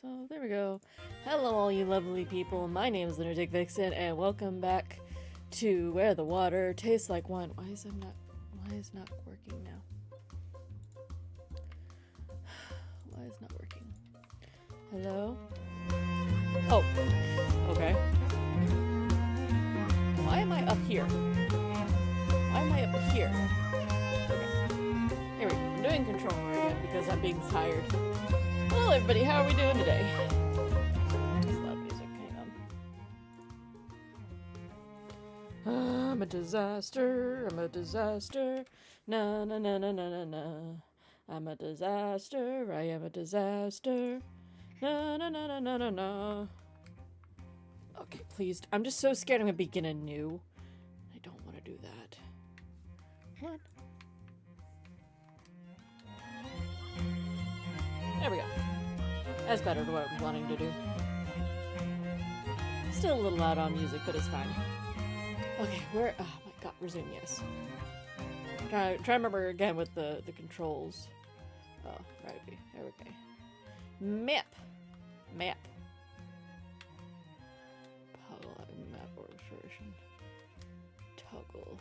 So there we go. Hello, all you lovely people. My name is Lunatic Vixen, and welcome back to Where the Water Tastes Like Wine. Why is it not working now? Why is it not working? Hello? Oh, okay. Why am I up here? Why am I up here? Okay. Here we go. I'm doing controller again because I'm being tired. Hello everybody, how are we doing today? That's loud music, hang on. I'm a disaster, I'm a disaster. Na na na na na na na. I'm a disaster, I am a disaster. Na na na na na na na. Okay, please. I'm just so scared I'm gonna begin anew. I don't want to do that. What? There we go. That's better than what I was wanting to do. Still a little loud on music, but it's fine. Okay, where? Oh my god, resume, yes. Try to remember again with the controls. Oh, right, there we go. Map. Map. Map works version. Toggle.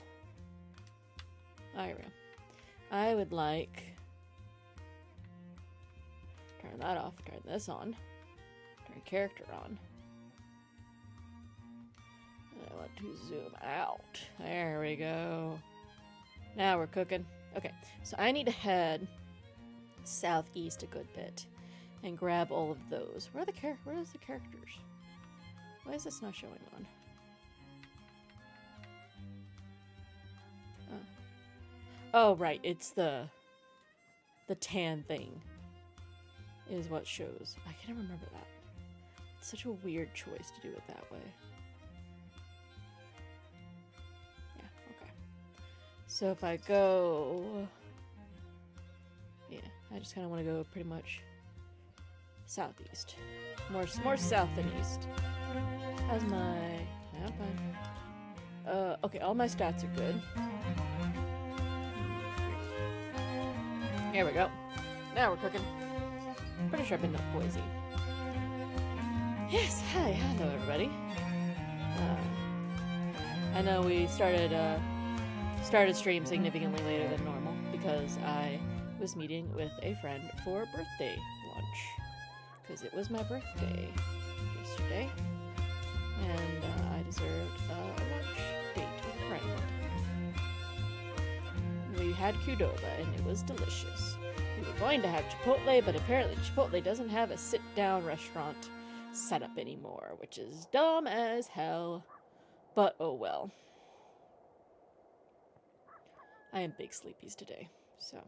There we go. I would like... Turn that off, turn this on, turn character on. And I want to zoom out. There we go. Now we're cooking. Okay, so I need to head southeast a good bit and grab all of those. Where's the characters? Why is this not showing on? Oh, right, it's the tan thing is what shows. I can't remember that. It's such a weird choice to do it that way. Yeah, okay. So if I go... Yeah, I just kind of want to go pretty much southeast. More south than east. How's my... Yeah, I'm fine. Okay, all my stats are good. Here we go. Now we're cooking. Pretty sure I've been to Boise. Yes, hi, hello everybody. I know we started stream significantly later than normal because I was meeting with a friend for birthday lunch. Because it was my birthday yesterday. And I deserved a lunch date with a friend. We had Qdoba and it was delicious. We were going to have Chipotle, but apparently Chipotle doesn't have a sit-down restaurant setup anymore, which is dumb as hell. But oh well. I am big sleepies today, so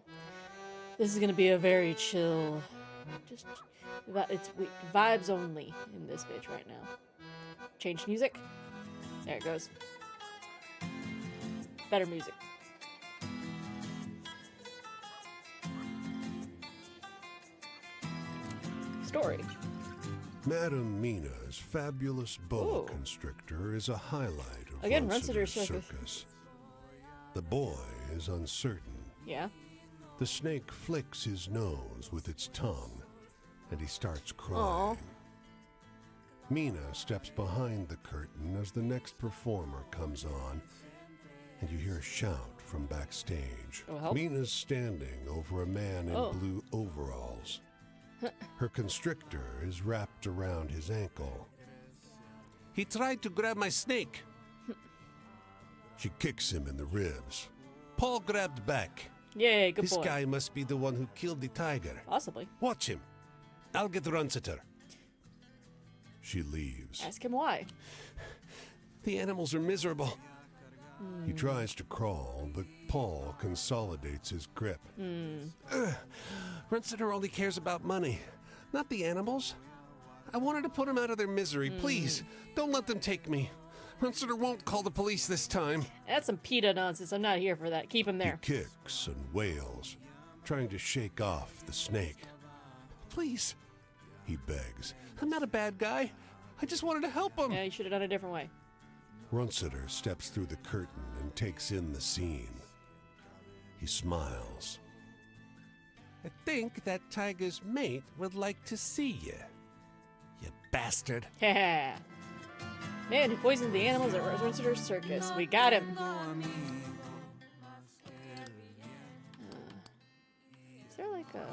this is gonna be a very chill, just it's vibes only in this bitch right now. Change music. There it goes. Better music. Story. Madame Mina's fabulous boa constrictor is a highlight of Again, Runciter's Runciter's circus. The boy is uncertain. Yeah. The snake flicks his nose with its tongue, and he starts crying. Aww. Mina steps behind the curtain as the next performer comes on, and you hear a shout from backstage. Help. Mina's standing over a man in blue overalls. Her constrictor is wrapped around his ankle. He tried to grab my snake. She kicks him in the ribs. Paul grabbed back. Yay, good This boy. guy must be the one who killed the tiger. Possibly. Watch him. I'll get Runciter. She leaves. Ask him why. The animals are miserable. He tries to crawl, but Paul consolidates his grip. Runciter only cares about money, not the animals. I wanted to put them out of their misery. Please, don't let them take me. Runciter won't call the police this time. That's some PETA nonsense. I'm not here for that. Keep him there. He kicks and wails, trying to shake off the snake. Please, He begs. I'm not a bad guy. I just wanted to help him. Yeah, you should have done it a different way. Runciter steps through the curtain and takes in the scene. He smiles. I think that tiger's mate would like to see you. bastard. Yeah. Man who poisoned the animals at Windsor Circus. We got him. Is there like a...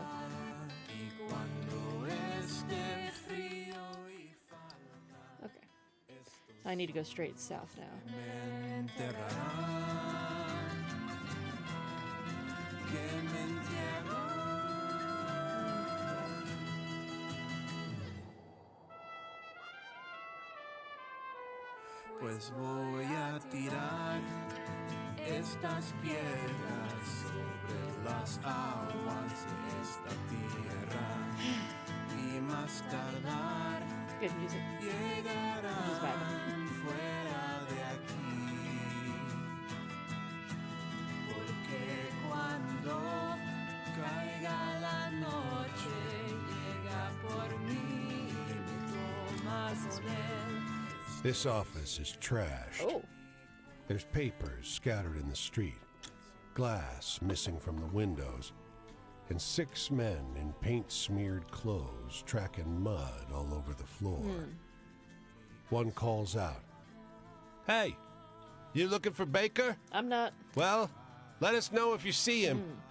Okay. I need to go straight south now. Pues voy a tirar estas piedras sobre las aguas de esta tierra y más tardar Good music. llegarán fuera de aquí. Porque cuando caiga la noche llega por mí y me toma por él. This office is trashed. Oh. There's papers scattered in the street, glass missing from the windows, and 6 men in paint-smeared clothes tracking mud all over the floor. One calls out, "Hey, you looking for Baker? I'm not. Well, let us know if you see him.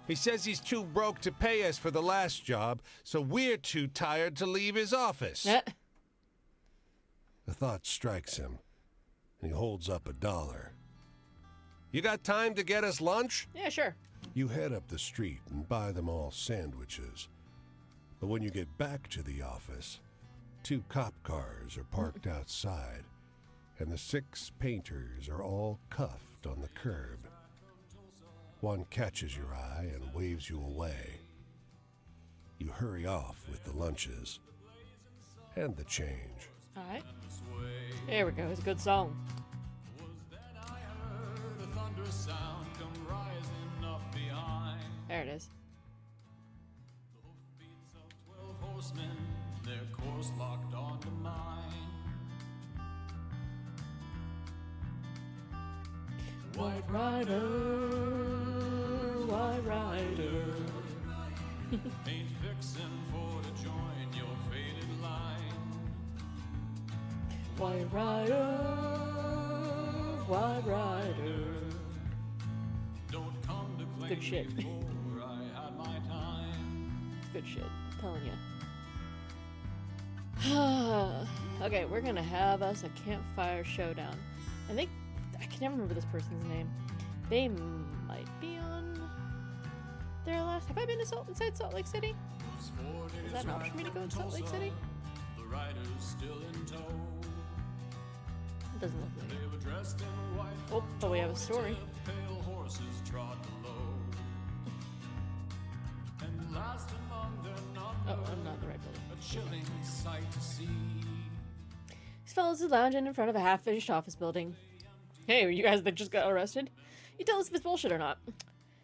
He says he's too broke to pay us for the last job, so we're too tired to leave his office." The thought strikes him, and he holds up $1. "You got time to get us lunch?" Yeah, sure. You head up the street and buy them all sandwiches. But when you get back to the office, 2 cop cars are parked outside, and the 6 painters are all cuffed on the curb. One catches your eye and waves you away. You hurry off with the lunches and the change. All right. There we go. It's a good song. There it is. White Rider, White Rider. Ain't fixin' for to join your faded line. White Rider, White Rider. Don't come to claim Good shit. me for I had my time. Good shit. I'm telling you. Okay, we're gonna have us a campfire showdown. I can never remember this person's name. They might be on their last. Have I been to inside Salt Lake City? Is that an option for me to go to Salt Lake City? The rider's still in tow. It doesn't look like it. They were dressed in white. Oh, but we have a story. Pale horses trod below. And last among their number, Oh, I'm not in the right building. a chilling sight to see. These fellas is lounging in front of a half-finished office building. Hey, are you guys that just got arrested? You tell us if it's bullshit or not.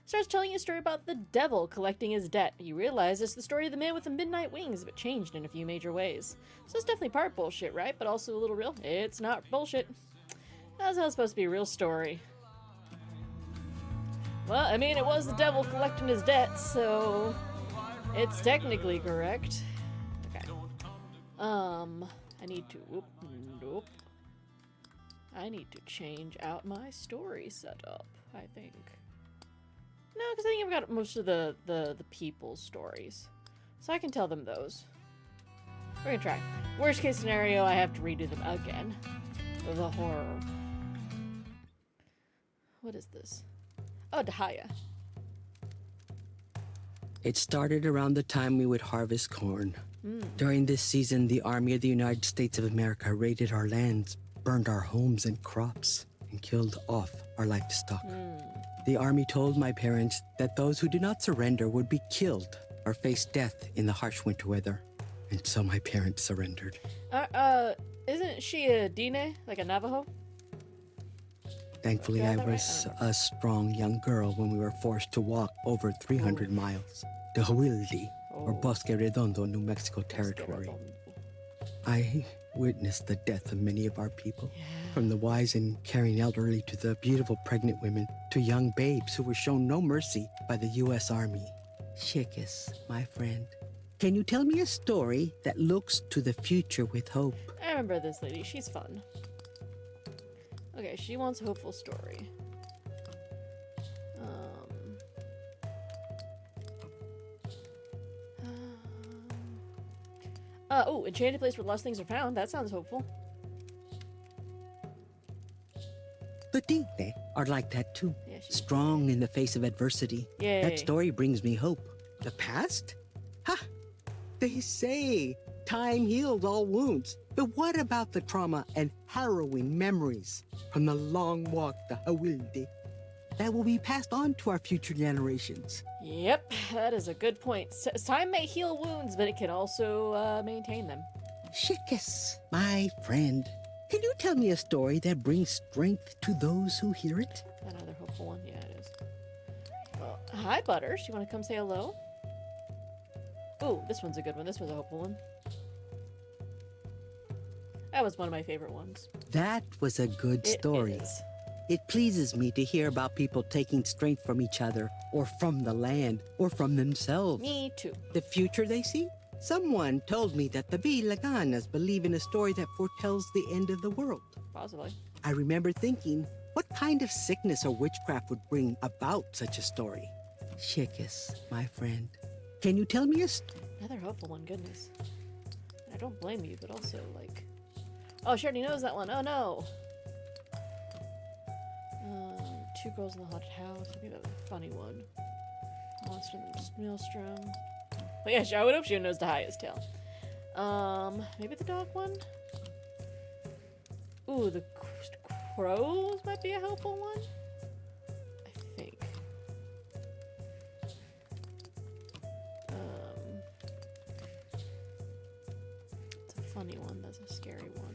Starts telling you a story about the devil collecting his debt. You realize it's the story of the man with the midnight wings, but changed in a few major ways. So it's definitely part bullshit, right? But also a little real? It's not bullshit. That's how it's supposed to be a real story. Well, I mean, it was the devil collecting his debt, so it's technically correct. Okay. I need to... Nope. I need to change out my story setup, I think. No, because I think I've got most of the people's stories. So I can tell them those. We're gonna try. Worst case scenario, I have to redo them again. The horror. What is this? Oh, Dahlia. It started around the time we would harvest corn. During this season, the Army of the United States of America raided our lands, burned our homes and crops, and killed off our livestock. The Army told my parents that those who did not surrender would be killed or face death in the harsh winter weather. And so my parents surrendered. Isn't she a Dine? Like a Navajo? Thankfully, Did I I have that was right? a strong young girl when we were forced to walk over 300 miles to Huildi, or Bosque Redondo, New Mexico territory. I witnessed the death of many of our people, from the wise and caring elderly to the beautiful pregnant women to young babes who were shown no mercy by the U.S. Army. Chiquis, my friend, Can you tell me a story that looks to the future with hope? I remember this lady. She's fun. Okay, she wants a hopeful story. Oh, enchanted place where lost things are found. That sounds hopeful. The Dingle are like that too. Yeah, she's Strong in the face of adversity. Yay. That story brings me hope. The past? Ha! They say time heals all wounds. But what about the trauma and harrowing memories from the long walk to Hawilde that will be passed on to our future generations? Yep, that is a good point. Time may heal wounds, but it can also maintain them. Shikis, my friend, can you tell me a story that brings strength to those who hear it? Another hopeful one. Yeah, it is. Well, hi, Butters. You want to come say hello? Ooh, this one's a good one. This was a hopeful one. That was one of my favorite ones. That was a good story. It is. It pleases me to hear about people taking strength from each other, or from the land, or from themselves. Me too. The future they see? Someone told me that the Vilaganas believe in a story that foretells the end of the world. Possibly. I remember thinking, what kind of sickness or witchcraft would bring about such a story? Shikis, my friend, can you tell me a Another hopeful one. Goodness. I don't blame you, but also, like... Oh, she already knows that one. Oh, no. Two Girls in the Haunted House. I think that was a funny one. Monster in the Maelstrom. But yeah, I would hope she knows the highest tale. Maybe the dog one? Ooh, the crows might be a helpful one? I think. It's a funny one. That's a scary one.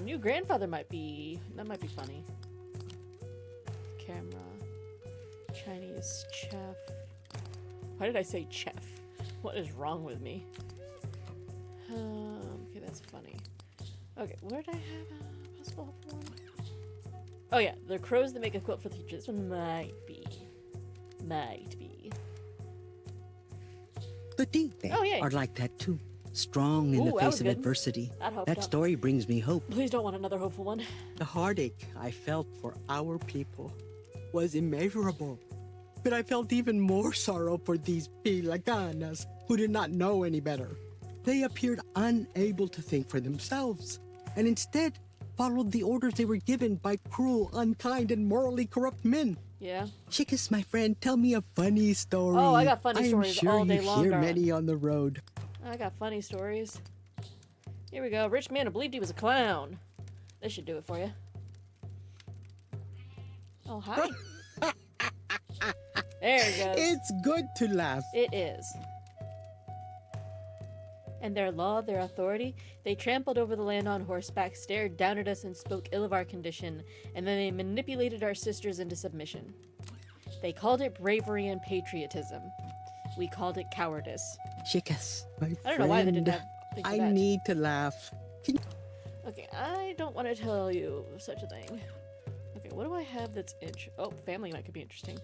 New grandfather might be... That might be funny. Camera. Chinese chef. Why did I say chef? What is wrong with me? Okay, that's funny. Okay, where did I have a possible helpful one? Oh yeah, the crows that make a quilt for the future. This one might be. Might be. The Dingle Oh, yay. are like that too. Strong in Ooh, the that face was of good. adversity. That helped That out. story brings me hope. Please don't want another hopeful one. The heartache I felt for our people was immeasurable. But I felt even more sorrow for these Vilaganas who did not know any better. They appeared unable to think for themselves, and instead followed the orders they were given by cruel, unkind, and morally corrupt men. Yeah. Chickas, my friend, tell me a funny story. Oh, I got funny I'm stories sure all day you long, hear darling. many on the road. I got funny stories. Here we go. Rich man who believed he was a clown. This should do it for you. Oh, hi. There it goes. It's good to laugh. It is. And their law, their authority, they trampled over the land on horseback, stared down at us, and spoke ill of our condition, and then they manipulated our sisters into submission. They called it bravery and patriotism. We called it cowardice. Chickas, my friend. I don't know why they didn't have things for I that. need to laugh. Okay, I don't want to tell you such a thing. Okay, what do I have that's Oh, family might could be interesting.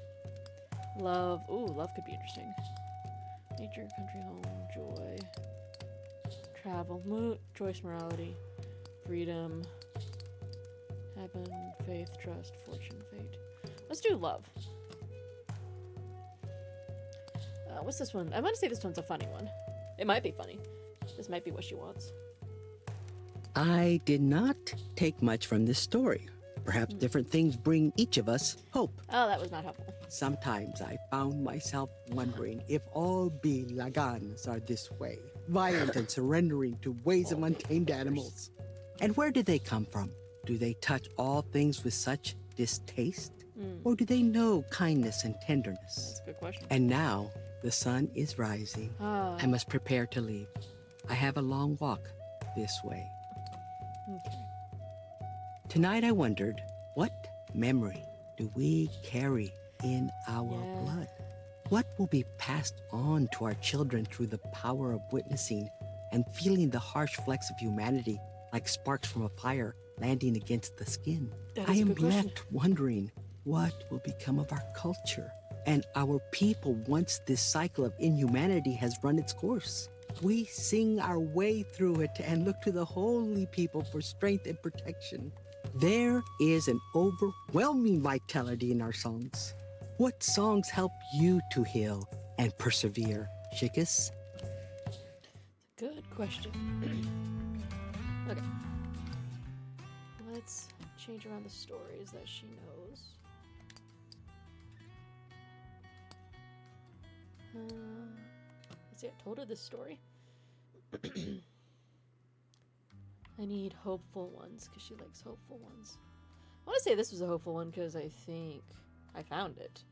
Love. Ooh, love could be interesting. Nature, country, home, joy. Travel, choice, morality, freedom, heaven, faith, trust, fortune, fate. Let's do love. What's this one? I'm gonna say this one's a funny one. It might be funny. This might be what she wants. I did not take much from this story. Perhaps different things bring each of us hope. Oh, that was not helpful. Sometimes I found myself wondering if all Vilagans are this way, violent and surrendering to ways of untamed animals. And where do they come from? Do they touch all things with such distaste? Or do they know kindness and tenderness? That's a good question. And now the sun is rising. Ah, I must prepare to leave. I have a long walk this way. okay. Tonight I wondered, what memory do we carry in our Yeah. blood? What will be passed on to our children through the power of witnessing and feeling the harsh flecks of humanity like sparks from a fire landing against the skin? That I is a am good question. left wondering, what will become of our culture? and our people once this cycle of inhumanity has run its course. We sing our way through it and look to the holy people for strength and protection. There is an overwhelming vitality in our songs. What songs help you to heal and persevere, Chicas? Good question. Okay. Let's change around the stories that she knows. Let's see, I told her this story. I need hopeful ones because she likes hopeful ones. I want to say this was a hopeful one because I think I found it.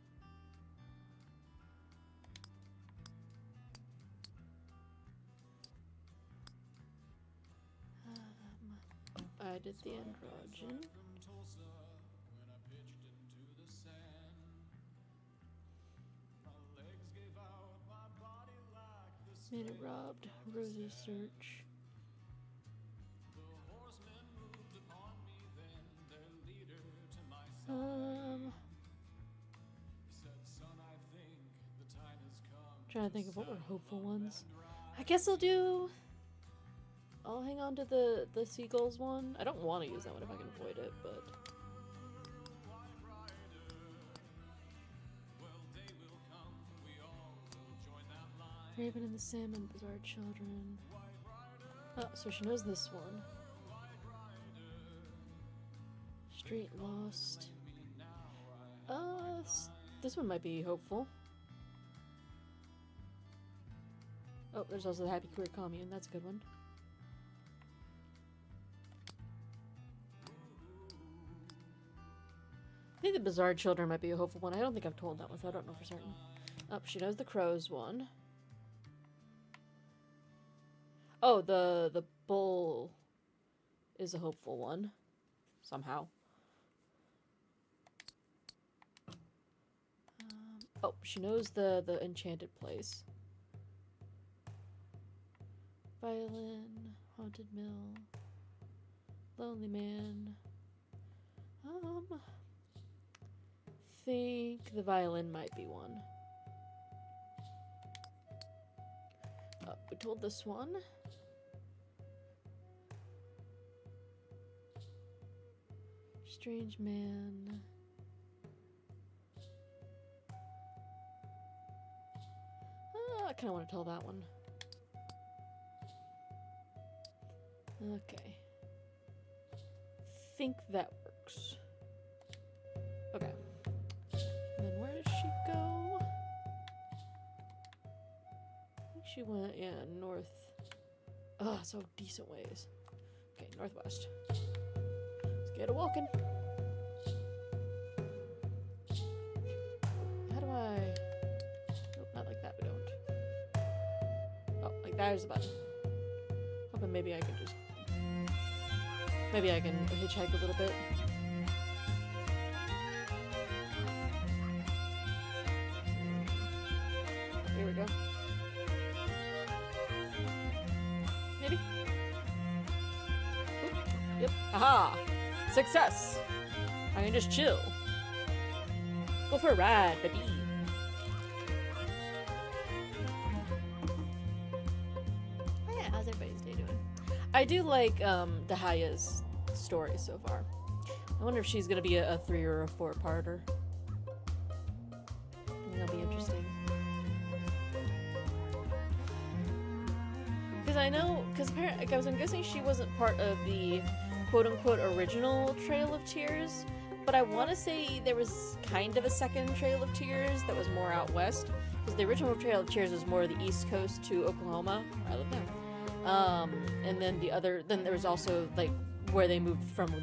I did the androgen. Made it robbed. Rose's search. Trying to think of what were hopeful ones. I guess I'll hang on to the seagulls one. I don't want to use that one if I can avoid it, but Raven and the Salmon, Bizarre Children. Oh, so she knows this one. Street Lost. This one might be hopeful. Oh, there's also the Happy Queer Commune. That's a good one. I think the Bizarre Children might be a hopeful one. I don't think I've told that one, so I don't know for certain. Oh, she knows the Crows one. Oh, the Bull is a hopeful one. Somehow. Oh, she knows the Enchanted Place. Violin, Haunted Mill, Lonely Man. Think the violin might be one. Oh, we told this one. Strange Man. I kind of want to tell that one. Okay. Think that works. Okay. And then where did she go? I think she went, yeah, north. Oh, so decent ways. Okay, northwest. Let's get a walking. How do I... Nope, not like that, we don't. Oh, like there's the button. Hoping maybe I can just... Maybe I can hitchhike a little bit. Here we go. Maybe? Oop. Yep. Aha! Success! I can just chill. Go for a ride, baby. Oh yeah, how's everybody's day doing? I do like Dahaya's story so far. I wonder if she's gonna be a 3 or a 4-parter. That'll be interesting. Because I know, because apparently, I'm guessing she wasn't part of the quote-unquote original Trail of Tears, but I want to say there was kind of a second Trail of Tears that was more out west, because the original Trail of Tears was more the east coast to Oklahoma, where I live now. And then then there was also like where they moved from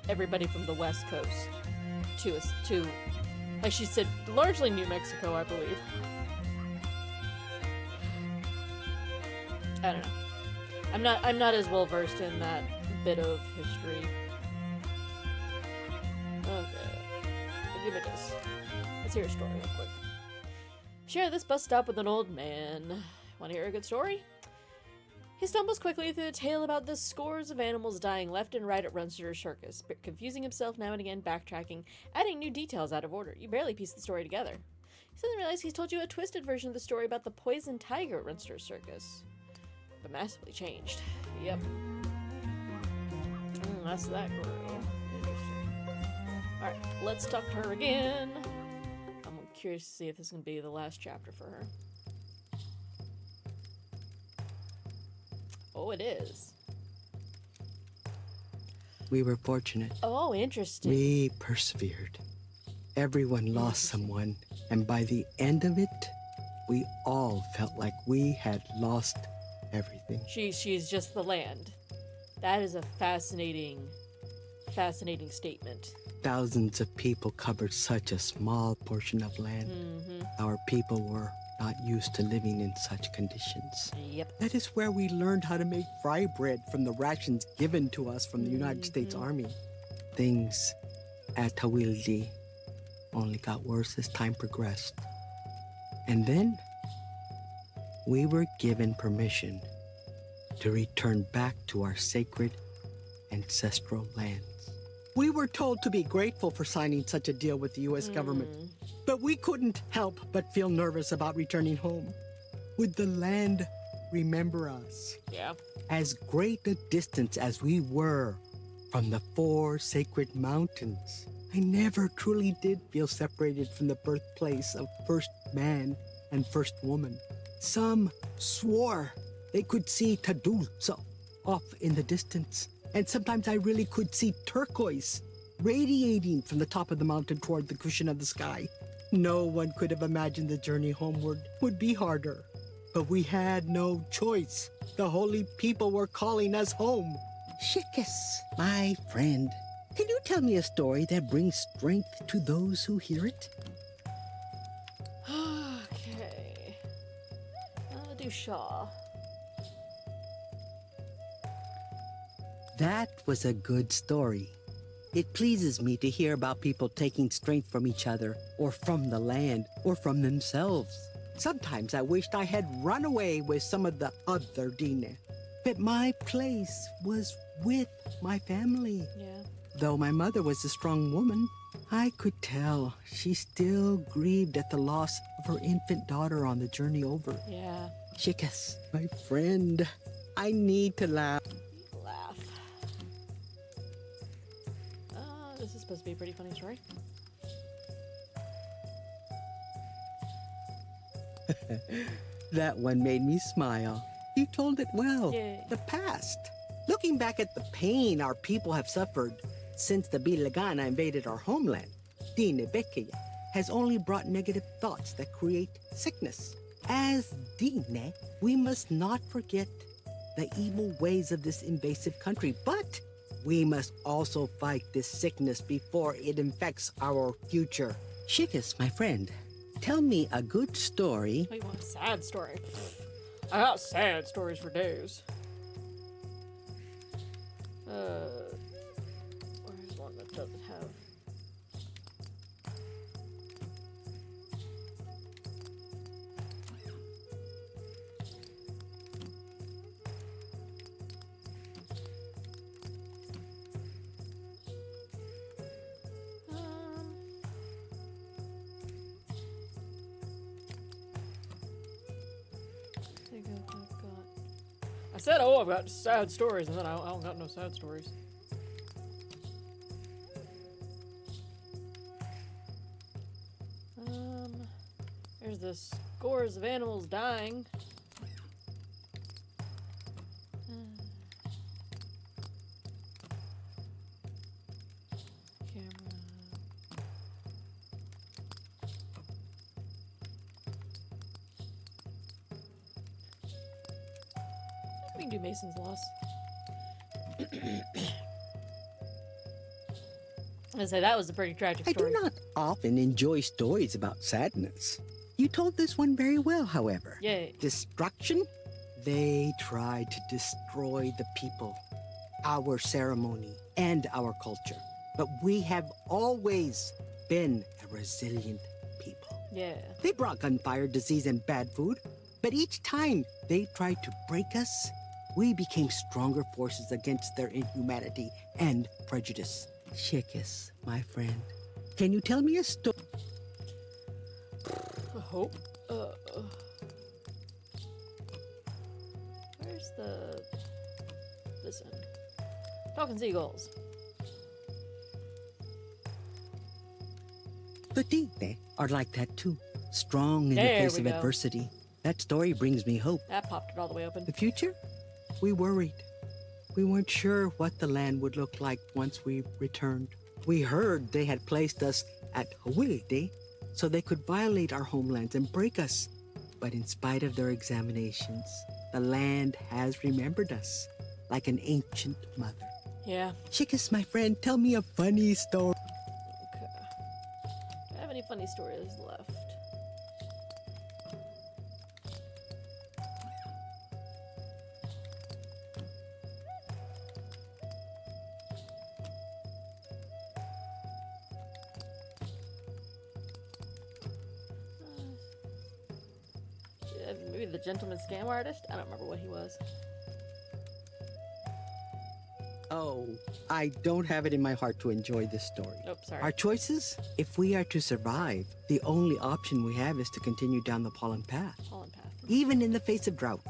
everybody from the west coast to, like she said, largely New Mexico, I believe. I don't know. I'm not as well versed in that bit of history. Okay, I'll give it this. Let's hear a story real quick. Share this bus stop with an old man. Want to hear a good story? He stumbles quickly through a tale about the scores of animals dying left and right at Runster Circus, confusing himself now and again, backtracking, adding new details out of order. You barely piece the story together. He doesn't realize he's told you a twisted version of the story about the poison tiger at Runster Circus. But massively changed. Yep. That's that girl. Interesting. Alright, let's talk to her again. I'm curious to see if this is going to be the last chapter for her. Oh, it is. We were fortunate. Oh, interesting. We persevered. Everyone lost someone, and by the end of it, we all felt like we had lost everything. She's just the land. That is a fascinating statement. Thousands of people covered such a small portion of land. Our people were not used to living in such conditions. Yep. That is where we learned how to make fry bread from the rations given to us from the United States Army. Things at Tawildi only got worse as time progressed. And then we were given permission to return back to our sacred ancestral lands. We were told to be grateful for signing such a deal with the U.S. government, but we couldn't help but feel nervous about returning home. Would the land remember us? Yeah. As great a distance as we were from the 4 sacred mountains, I never truly did feel separated from the birthplace of first man and first woman. Some swore they could see Tadulza off in the distance, and sometimes I really could see turquoise radiating from the top of the mountain toward the cushion of the sky. No one could have imagined the journey homeward would be harder, but we had no choice. The holy people were calling us home. Shikis, my friend, can you tell me a story that brings strength to those who hear it? Okay. I'll do Shaw. That was a good story. It pleases me to hear about people taking strength from each other, or from the land, or from themselves. Sometimes I wished I had run away with some of the other Dine, but my place was with my family. Yeah. Though my mother was a strong woman, I could tell she still grieved at the loss of her infant daughter on the journey over. Yeah. Chicas, my friend, I need to laugh. Laugh. This is supposed to be a pretty funny story. That one made me smile. You told it well. Yay. The past. Looking back at the pain our people have suffered since the Bilagana invaded our homeland, Dine Bekeya has only brought negative thoughts that create sickness. As Dine, we must not forget the evil ways of this invasive country, but we must also fight this sickness before it infects our future. Shikis, my friend, tell me a good story. Oh, you want a sad story? I got sad stories for days. Where's one that doesn't have? I think I've got. I said, oh, I've got sad stories, and then I don't got no sad stories. There's the scores of animals dying. Camera. We can do Mason's Loss. I say that was a pretty tragic I story. do not often enjoy stories about sadness. You told this one very well, however. Yay. Destruction? They tried to destroy the people, our ceremony, and our culture. But we have always been a resilient people. Yeah. They brought gunfire, disease, and bad food. But each time they tried to break us, we became stronger forces against their inhumanity and prejudice. Shikis, my friend, can you tell me a story? I hope. Where's the... this end? Talking seagulls. The Tigre are like that too. Strong in There the face we of go. adversity. That story brings me hope. That popped it all the way open. The future? We worried. We weren't sure what the land would look like once we returned. We heard they had placed us at Hawilde so they could violate our homelands and break us. But in spite of their examinations, the land has remembered us like an ancient mother. Yeah. Chickus, my friend, tell me a funny story. Okay. Do I have any funny stories left? Maybe the gentleman scam artist? I don't remember what he was. Oh, I don't have it in my heart to enjoy this story. Oh, sorry. Our choices? If we are to survive, the only option we have is to continue down the pollen path. Pollen path. Even in the face of drought,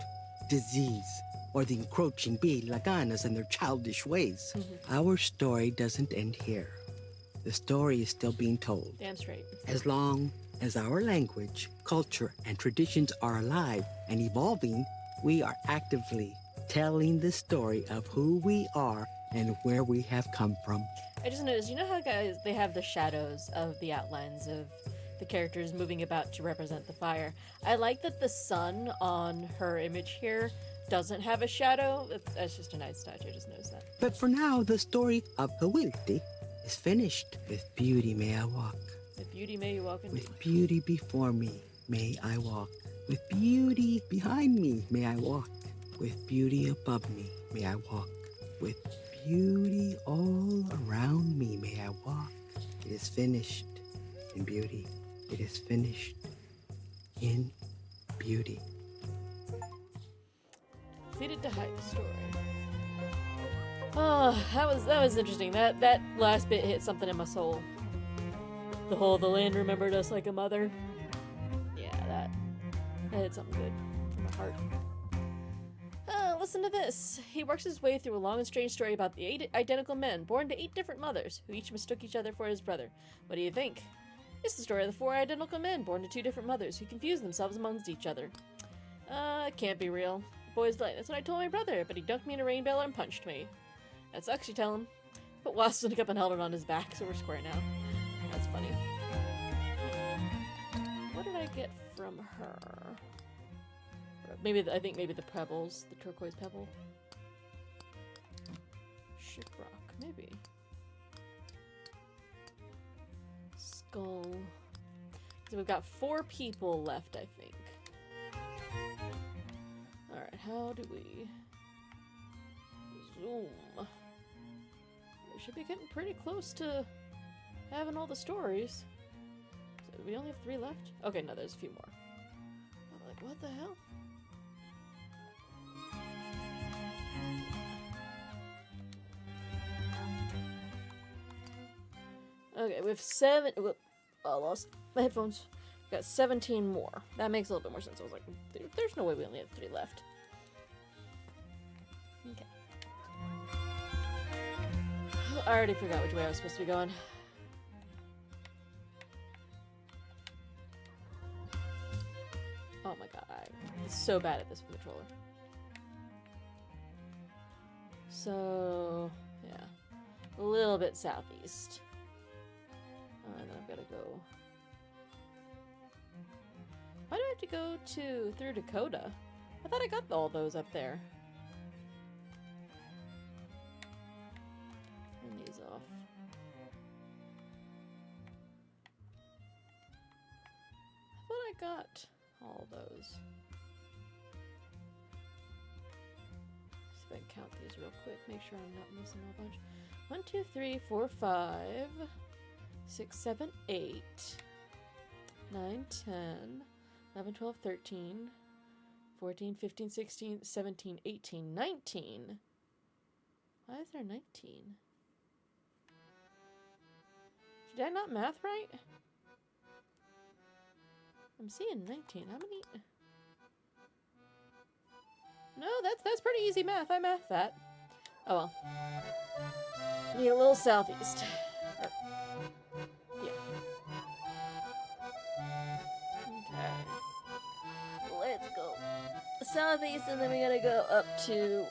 disease, or the encroaching bee Laganas and their childish ways. Our story doesn't end here. The story is still being told. Damn straight. As long as our language, culture, and traditions are alive and evolving, we are actively telling the story of who we are and where we have come from. I just noticed, you know how guys, they have the shadows of the outlines of the characters moving about to represent the fire. I like that the sun on her image here doesn't have a shadow. That's just a nice touch, I just noticed that. But for now, the story of Hawilti is finished. With beauty may I walk. With beauty may you walk in. With beauty before me may I walk. With beauty behind me may I walk. With beauty above me may I walk. With beauty all around me may I walk. It is finished in beauty. It is finished in beauty. Defeated to hide the story. Oh, that was interesting. That last bit hit something in my soul. The land remembered us like a mother. Yeah, that hit something good in my heart. Listen to this. He works his way through a long and strange story about the 8 identical men born to 8 different mothers, who each mistook each other for his brother. What do you think? It's the story of the 4 identical men born to 2 different mothers who confused themselves amongst each other. It can't be real. Boy's like, that's what I told my brother, but he dunked me in a rain barrel and punched me. That sucks, you tell him. But Wasp snuck up and held it on his back, so we're square now. That's funny. What did I get from her? I think maybe the pebbles, the turquoise pebble. Shiprock, maybe. Skull. So we've got 4 people left, I think. Alright, how do we zoom? We should be getting pretty close to having all the stories. So we only have 3 left? Okay, no, there's a few more. I'm like, what the hell? Okay, we have 7. Whoop, I lost my headphones. We got 17 more. That makes a little bit more sense. I was like, there's no way we only have 3 left. Okay. I already forgot which way I was supposed to be going. Oh my god, I'm so bad at this with the controller. So, yeah. A little bit southeast. And then I've got to go... Why do I have to go through Dakota? I thought I got all those up there. Turn these off. I thought I got all those. See if I can count these real quick. Make sure I'm not missing a bunch. 1, 2, 3, 4, 5, 6, 7, 8, 9, 10, 11, 12, 13, 14, 15, 16, 17, 18, 19. Why is there 19? Did I not math right? I'm seeing 19. How many? No, that's pretty easy math. I mathed that. Oh well. Need a little southeast. Or, yeah. Okay. Let's go southeast, and then we gotta go up to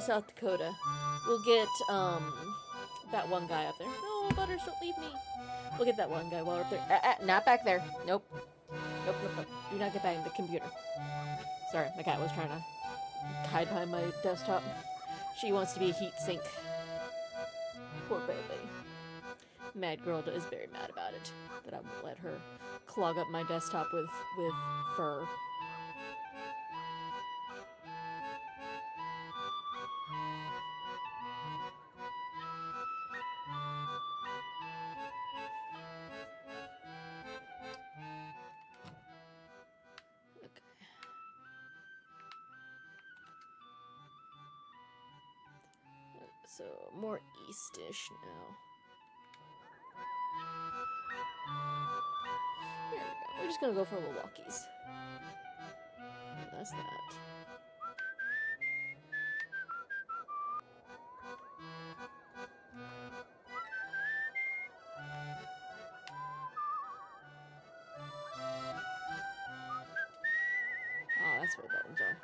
South Dakota. We'll get that one guy up there. No, Butters, don't leave me. We'll get that one guy while we're up there. Not back there. Nope. Nope, nope, nope. Do not get back in the computer. Sorry, my cat was trying to hide behind my desktop. She wants to be a heat sink. Poor baby. Mad girl is very mad about it. That I won't let her clog up my desktop with fur. Okay. So more eastish now. There we go. We're just gonna go for Milwaukee's. That's that. Ah, that's where the buttons are.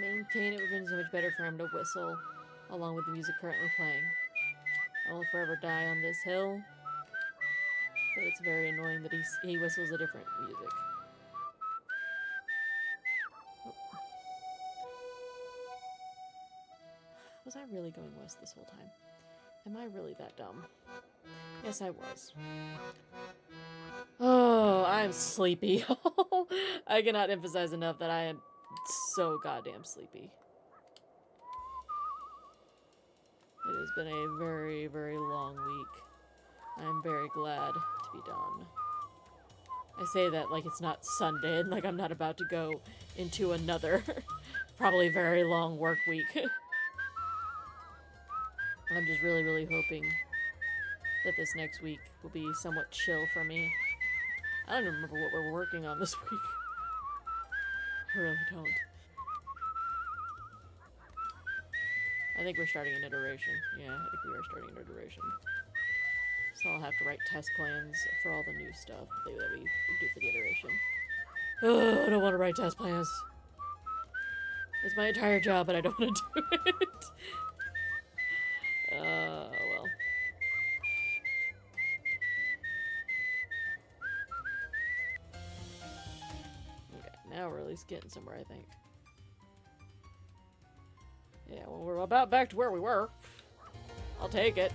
Maintain it would have been so much better for him to whistle along with the music currently playing. I will forever die on this hill, but it's very annoying that he whistles a different music. Oh. Was I really going west this whole time? Am I really that dumb? Yes, I was. Oh, I'm sleepy. I cannot emphasize enough that I am so goddamn sleepy. It has been a very, very long week. I'm very glad to be done. I say that like it's not Sunday and like I'm not about to go into another probably very long work week. I'm just really, really hoping that this next week will be somewhat chill for me. I don't even remember what we're working on this week. I really don't. I think we're starting an iteration. Yeah, I think we are starting an iteration. So I'll have to write test plans for all the new stuff that we do for the iteration. Ugh, I don't want to write test plans. It's my entire job, but I don't want to do it. Well. Okay, now we're at least getting somewhere, I think. Yeah, well, we're about back to where we were. I'll take it.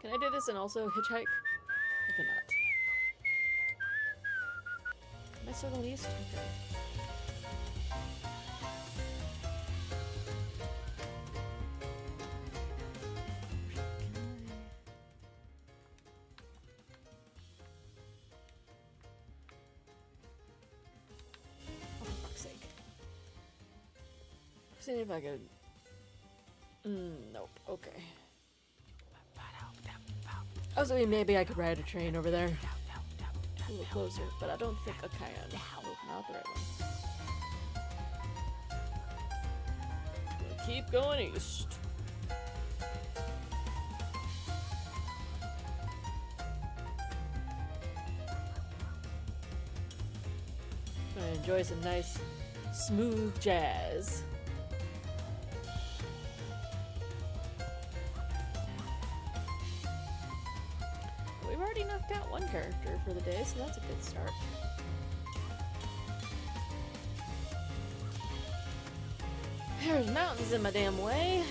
Can I do this and also hitchhike? I cannot. Am I still going east? Okay. Oh, for fuck's sake. Seeing if I could. Nope. Okay. I was thinking maybe I could ride a train over there. A little closer, but I don't think I can. Nope, not the right one. We'll keep going east. Gonna enjoy some nice, smooth jazz. We've already knocked out one character for the day, so that's a good start. There's mountains in my damn way.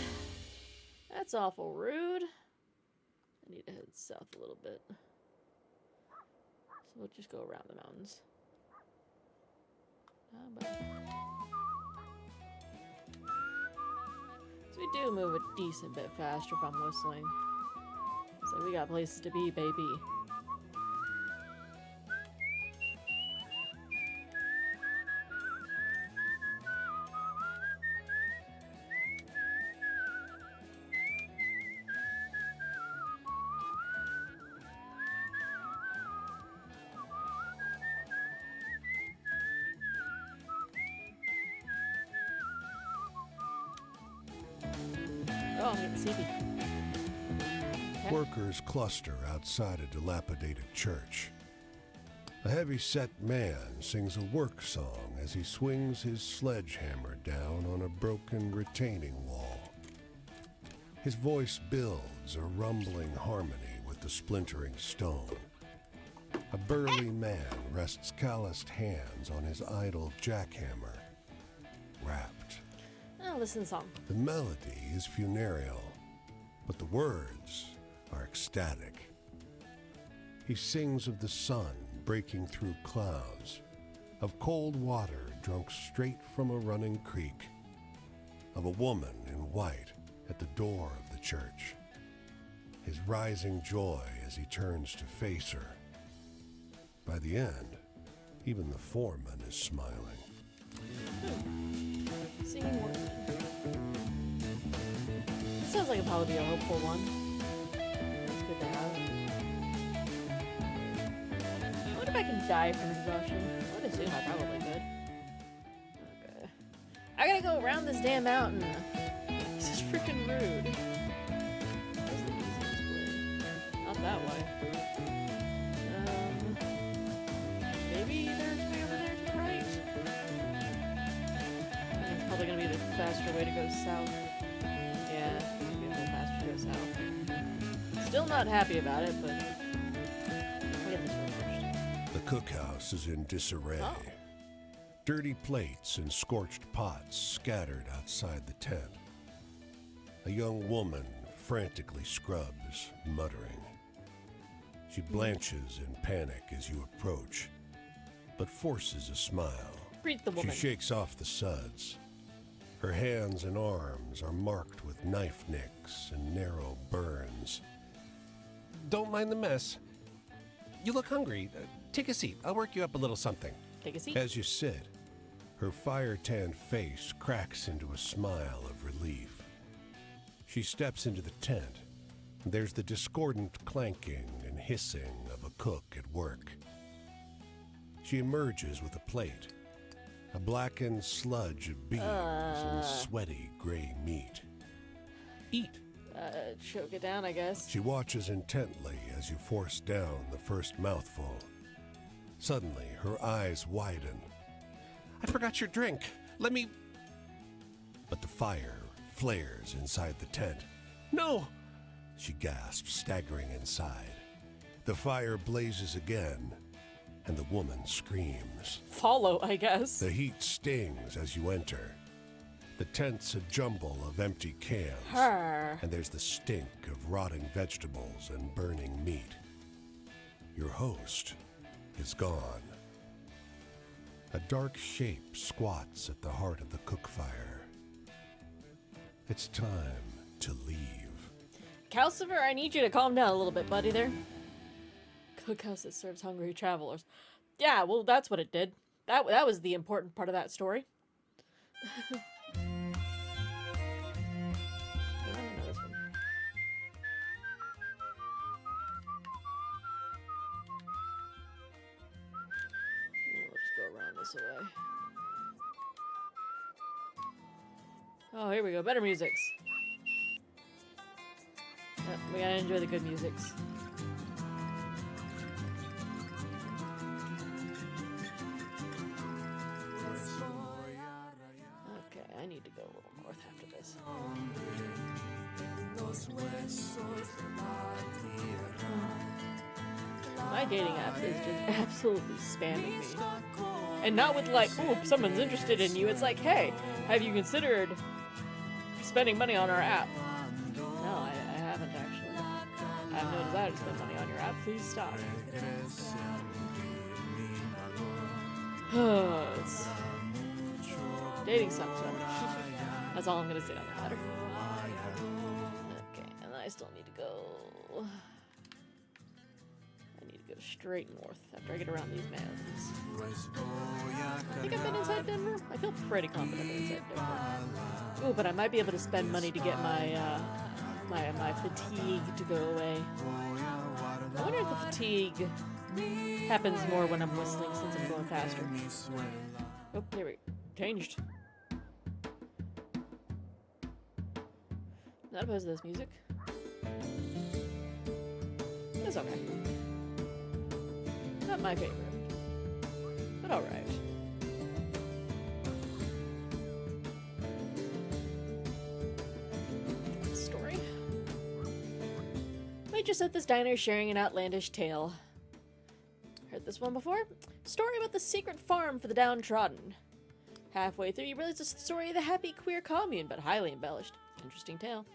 That's awful rude. I need to head south a little bit. So we'll just go around the mountains. So we Could do move a decent bit faster if I'm whistling. It's like we got places to be, baby. Oh, I'm getting sleepy. Okay. Workers cluster outside a dilapidated church. A heavy-set man sings a work song as he swings his sledgehammer down on a broken retaining wall. His voice builds a rumbling harmony with the splintering stone. A burly man rests calloused hands on his idle jackhammer, rapt. Oh, listen to the song. The melody is funereal, but the words are ecstatic. He sings of the sun breaking through clouds, of cold water drunk straight from a running creek, of a woman in white at the door of the church, his rising joy as he turns to face her. By the end, even the foreman is smiling. Singing workman. Sounds like it'll probably be a hopeful one. It's good to have. I wonder if I can die from exhaustion. I would assume I probably could. Okay. I gotta go around this damn mountain. This is freaking rude. Where's the easiest way? Not that way. Maybe there's way over there to the right? It's probably gonna be the faster way to go south. Yeah, it's gonna be a little faster to go south. Still not happy about it, but I'll get this one first. The cookhouse is in disarray. Oh. Dirty plates and scorched pots scattered outside the tent. A young woman frantically scrubs, muttering. She blanches in panic as you approach, but forces a smile. Greet the woman. She shakes off the suds. Her hands and arms are marked with knife nicks and narrow burns. Don't mind the mess. You look hungry. Take a seat. I'll work you up a little something. Take a seat. As you sit, her fire-tanned face cracks into a smile of relief. She steps into the tent, and there's the discordant clanking and hissing of a cook at work. She emerges with a plate, a blackened sludge of beans and sweaty gray meat. Eat. Choke it down, I guess. She watches intently as you force down the first mouthful. Suddenly, her eyes widen. I forgot your drink. Let me... But the fire flares inside the tent. No! She gasps, staggering inside. The fire blazes again, and the woman screams. Follow, I guess. The heat stings as you enter. The tent's a jumble of empty cans, Her. and there's the stink of rotting vegetables and burning meat. Your host is gone. A dark shape squats at the heart of the cook fire. It's time to leave. Calcifer, I need you to calm down a little bit, buddy, there. Cookhouse that serves hungry travelers. Yeah, well, that's what it did. That was the important part of that story. I don't know this one. We'll just go around this way. Oh, here we go. Better musics. Yep, we gotta enjoy the good musics. Okay, I need to go a little north after this. My dating app is just absolutely spamming me. And not with like, oh, if someone's interested in you. It's like, hey, have you considered spending money on our app? No, I haven't actually. I have no desire to spend money on your app. Please stop. It's... Dating sucks. That's all I'm gonna say on the matter. Okay, and then I still need to go. I need to go straight north after I get around these mountains. I think I've been inside Denver. I feel pretty confident I'm inside Denver. Ooh, but I might be able to spend money to get my my fatigue to go away. I wonder if the fatigue happens more when I'm whistling since I'm going faster. Oh, there we go. Changed. Not opposed to this music. It's okay. Not my favorite, but alright. Story. Waitress at this diner is sharing an outlandish tale. Heard this one before? Story about the secret farm for the downtrodden. Halfway through, you realize it's the story of the happy queer commune, but highly embellished. Interesting tale.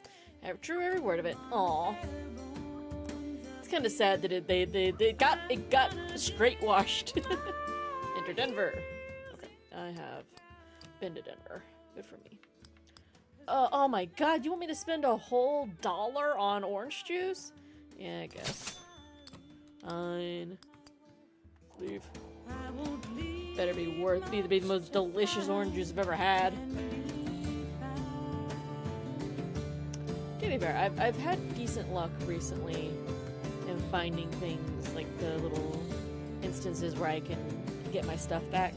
True every word of it. Aww. It's kind of sad that it got straight washed. Enter Denver. Okay, I have been to Denver. Good for me. Oh my god, you want me to spend a whole $1 on orange juice? Yeah, I guess. Fine. Leave. Better be worth be the most delicious orange juice I've ever had. To be fair, I've had decent luck recently in finding things like the little instances where I can get my stuff back.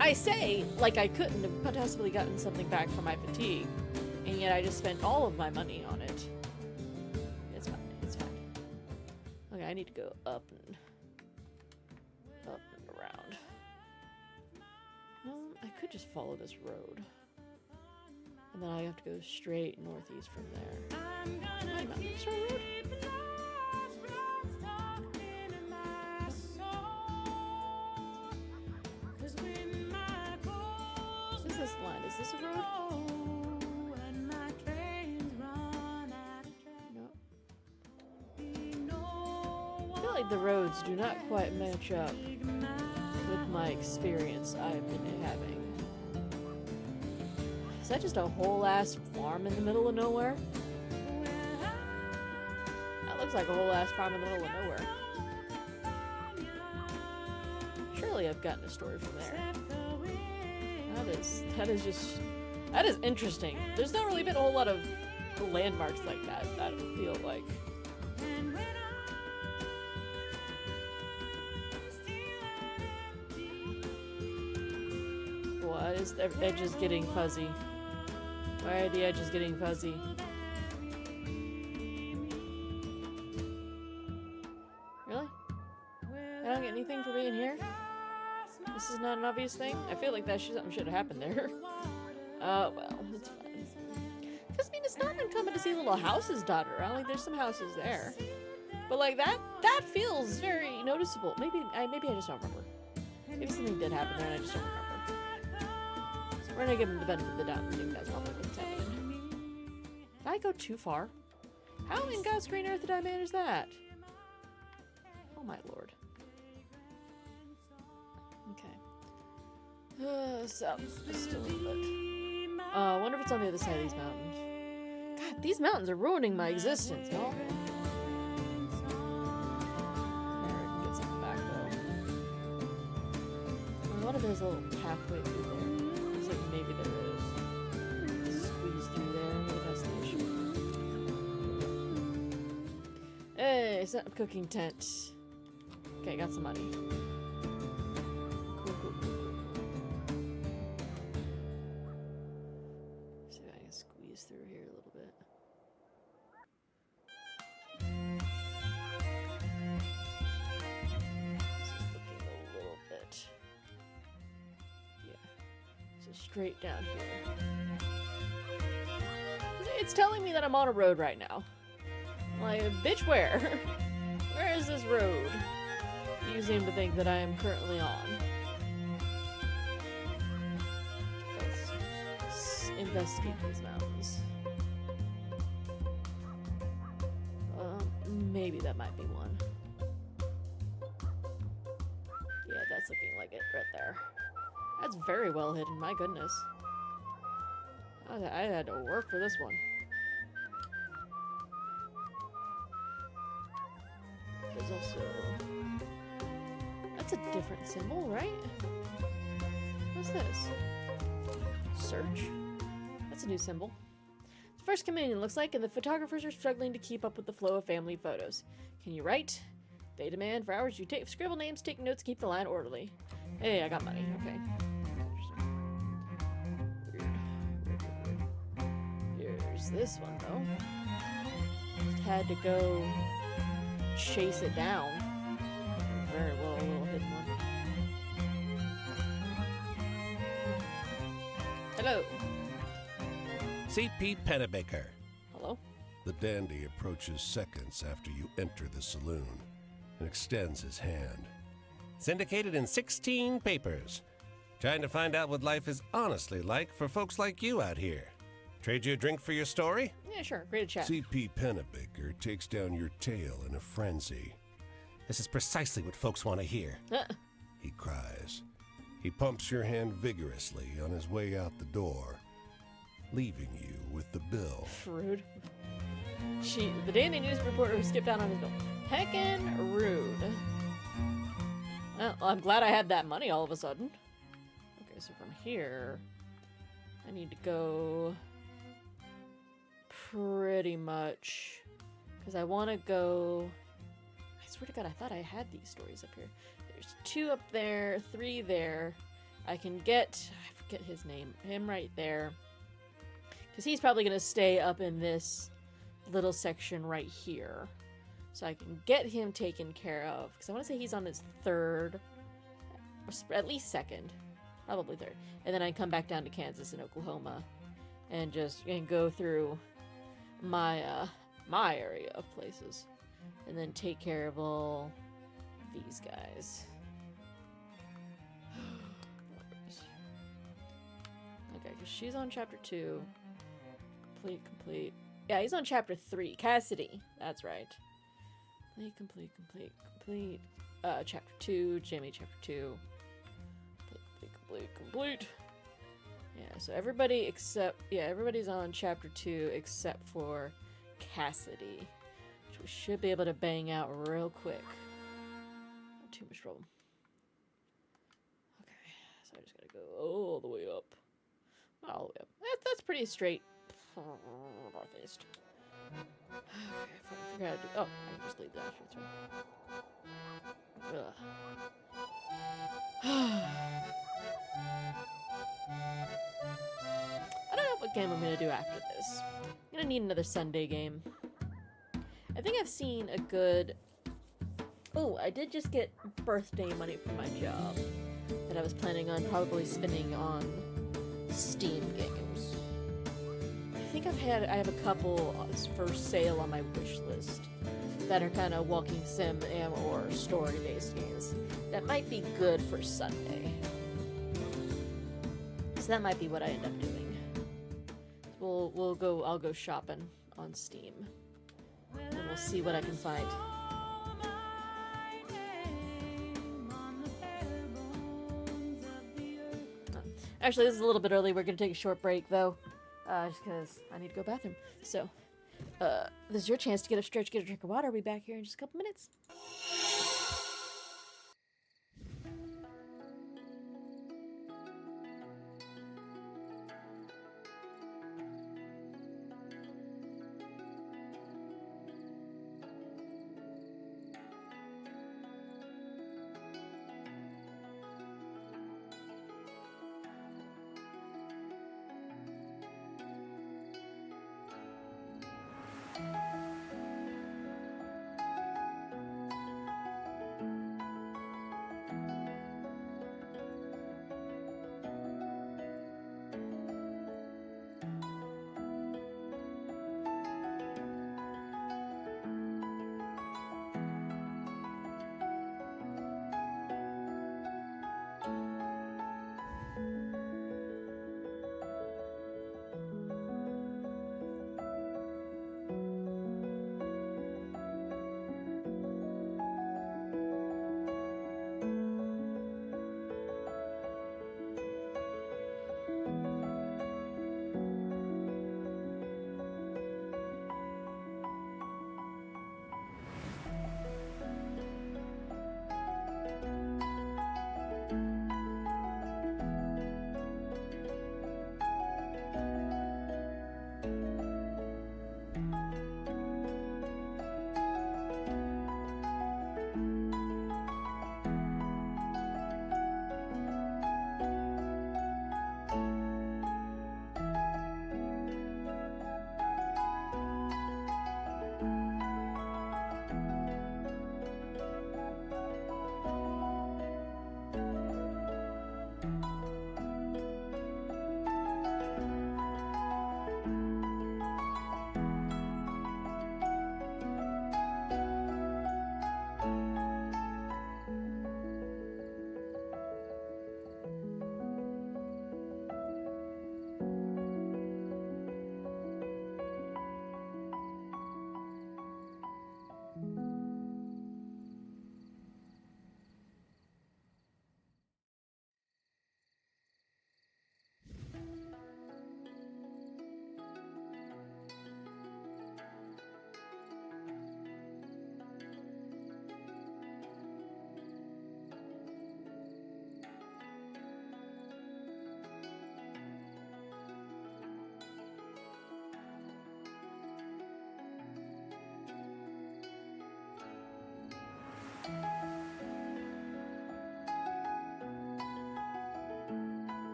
I say like I couldn't have possibly gotten something back from my fatigue, and yet I just spent all of my money on it. It's fine. It's fine. Okay, I need to go up and around. I could just follow this road. And then I have to go straight northeast from there. Mountain Star Road? What is this line? Is this a road? No. I feel like the roads do not quite match up with my experience I've been having. Is that just a whole ass farm in the middle of nowhere? That looks like a whole ass farm in the middle of nowhere. Surely I've gotten a story from there. That is interesting. There's not really been a whole lot of landmarks like that, I don't feel like. Why is the edge is getting fuzzy? Why are the edges getting fuzzy? Really? I don't get anything for being here? This is not an obvious thing? I feel like something should have happened there. Oh, well, it's fine. Because, I mean, it's not uncommon to see little houses dotted around. Like, there's some houses there. But, like, that feels very noticeable. Maybe I just don't remember. Maybe something did happen there and I just don't remember. We're gonna give him the benefit of the doubt and think that's probably what's happening. Did I go too far? How in God's green earth did I manage that? Oh my lord. Okay. So, still a little bit. I wonder if it's on the other side of these mountains. God, these mountains are ruining my existence, y'all. There, I can get something back though. I wonder if there's a little pathway through there. Like maybe there is. Squeeze through there near the destination. Hey, set up cooking tent. Okay, got some money. Cool. See if I can squeeze through here a little bit. This is looking a little bit. Straight down here. It's telling me that I'm on a road right now. Like, bitch, where? Where is this road you seem to think that I am currently on? Let's investigate these mountains. Maybe that might be one. Yeah, that's looking like it right there. That's very well hidden, my goodness. I had to work for this one. There's also... That's a different symbol, right? What's this? Search? That's a new symbol. First communion looks like, and the photographers are struggling to keep up with the flow of family photos. Can you write? They demand for hours you scribble names, take notes, keep the line orderly. Hey, I got money. Okay. Weird. Here's this one, though. Just had to go chase it down. Very well, a little hidden one. Hello. C.P. Pennebaker. Hello? The dandy approaches seconds after you enter the saloon and extends his hand. Syndicated in 16 papers. Trying to find out what life is honestly like for folks like you out here. Trade you a drink for your story? Yeah, sure. Great to chat. C.P. Pennebaker takes down your tail in a frenzy. This is precisely what folks want to hear, he cries. He pumps your hand vigorously on his way out the door, leaving you with the bill. Rude. The Dandy News reporter who skipped out on his bill. Heckin' rude. Well, I'm glad I had that money all of a sudden. Okay, so from here, I need to go pretty much, because I want to go... I swear to God, I thought I had these stories up here. There's 2 up there, 3 there. I can get... I forget his name. Him right there. Because he's probably going to stay up in this little section right here. So I can get him taken care of. Because I want to say he's on his 3rd. At least 2nd. Probably 3rd. And then I come back down to Kansas and Oklahoma. And just go through my my area of places. And then take care of all these guys. Okay, because she's on chapter 2. Complete. Yeah, he's on chapter 3. Cassidy. That's right. Complete. Chapter 2. Jimmy, chapter 2. Complete. Yeah, so everybody except... Yeah, everybody's on chapter 2 except for Cassidy. Which we should be able to bang out real quick. Not too much trouble. Okay, so I just gotta go all the way up. Not all the way up. That's pretty straight. Northeast. Okay, I forgot to do. Oh, I can just leave that. That's right. I don't know what game I'm gonna do after this. I'm gonna need another Sunday game. I think I've seen a good... Oh, I did just get birthday money from my job that I was planning on probably spending on Steam games. I think I have a couple for sale on my wish list that are kind of walking sim or story-based games that might be good for Sunday. So that might be what I end up doing. I'll go shopping on Steam. And we'll see what I can find. Actually, this is a little bit early. We're going to take a short break, though. Just because I need to go to the bathroom. So, this is your chance to get up, stretch, get a drink of water. I'll be back here in just a couple minutes.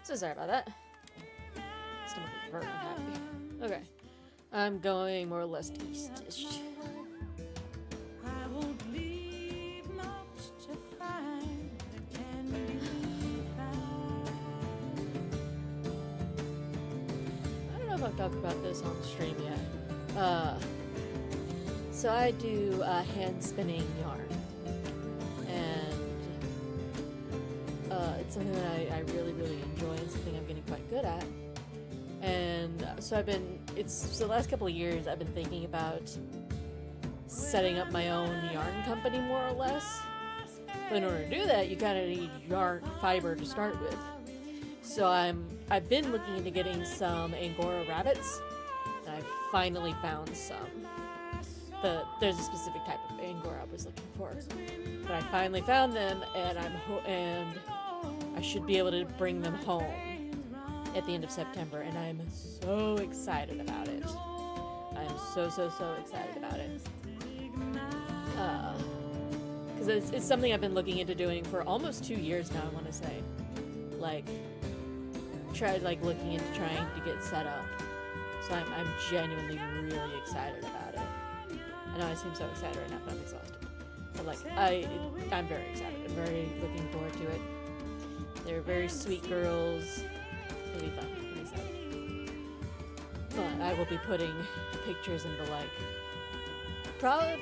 So sorry about that. Stomach is very unhappy. Okay. I'm going more or less east-ish. I don't know if I've talked about this on stream yet. So I do hand spinning yarn, and it's something that I really enjoy, and something I'm getting quite good at. And so the last couple of years I've been thinking about setting up my own yarn company, more or less. But in order to do that, you kind of need yarn fiber to start with. So I've been looking into getting some Angora rabbits, and I finally found some. There's a specific type of Angora I was looking for, but I finally found them, and I should be able to bring them home at the end of September, and I'm so excited about it. I'm so excited about it. Because it's something I've been looking into doing for almost 2 years now, I want to say. Looking into trying to get set up. So I'm genuinely really excited about it. I know I seem so excited right now, but I'm exhausted. But I'm very excited. I'm very looking forward to it. They're very sweet girls. It'll be fun. I'm excited. But I will be putting pictures in the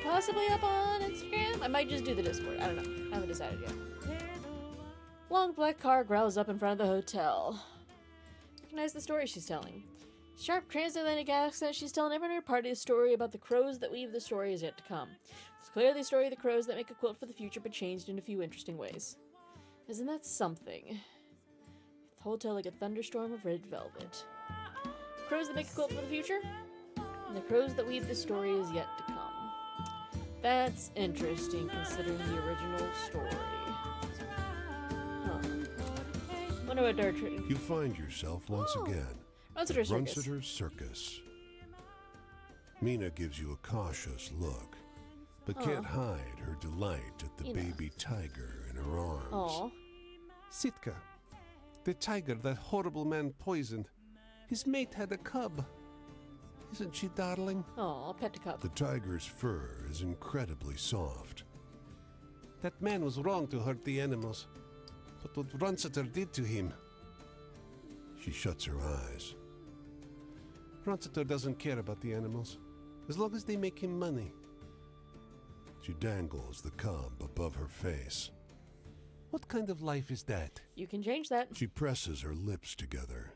possibly up on Instagram. I might just do the Discord. I don't know. I haven't decided yet. Long black car growls up in front of the hotel. Recognize the story she's telling. Sharp transatlantic accent, she's telling everyone in her party a story about the crows that weave the story is yet to come. It's clearly the story of the crows that make a quilt for the future, but changed in a few interesting ways. Isn't that something? The hotel like a thunderstorm of red velvet. Crows that make a quilt for the future, and the crows that weave the story is yet to come. That's interesting, considering the original story. Huh. Wonder what our You find yourself once again Runciter Circus. Runciter Circus. Mina gives you a cautious look, but can't hide her delight at the Mina. baby tiger in her arms. Aw. Sitka, the tiger that horrible man poisoned. His mate had a cub. Isn't she darling? Aw, pet a cup. The tiger's fur is incredibly soft. That man was wrong to hurt the animals. But what Runciter did to him... She shuts her eyes. Runciter doesn't care about the animals, as long as they make him money. She dangles the cub above her face. What kind of life is that? You can change that. She presses her lips together.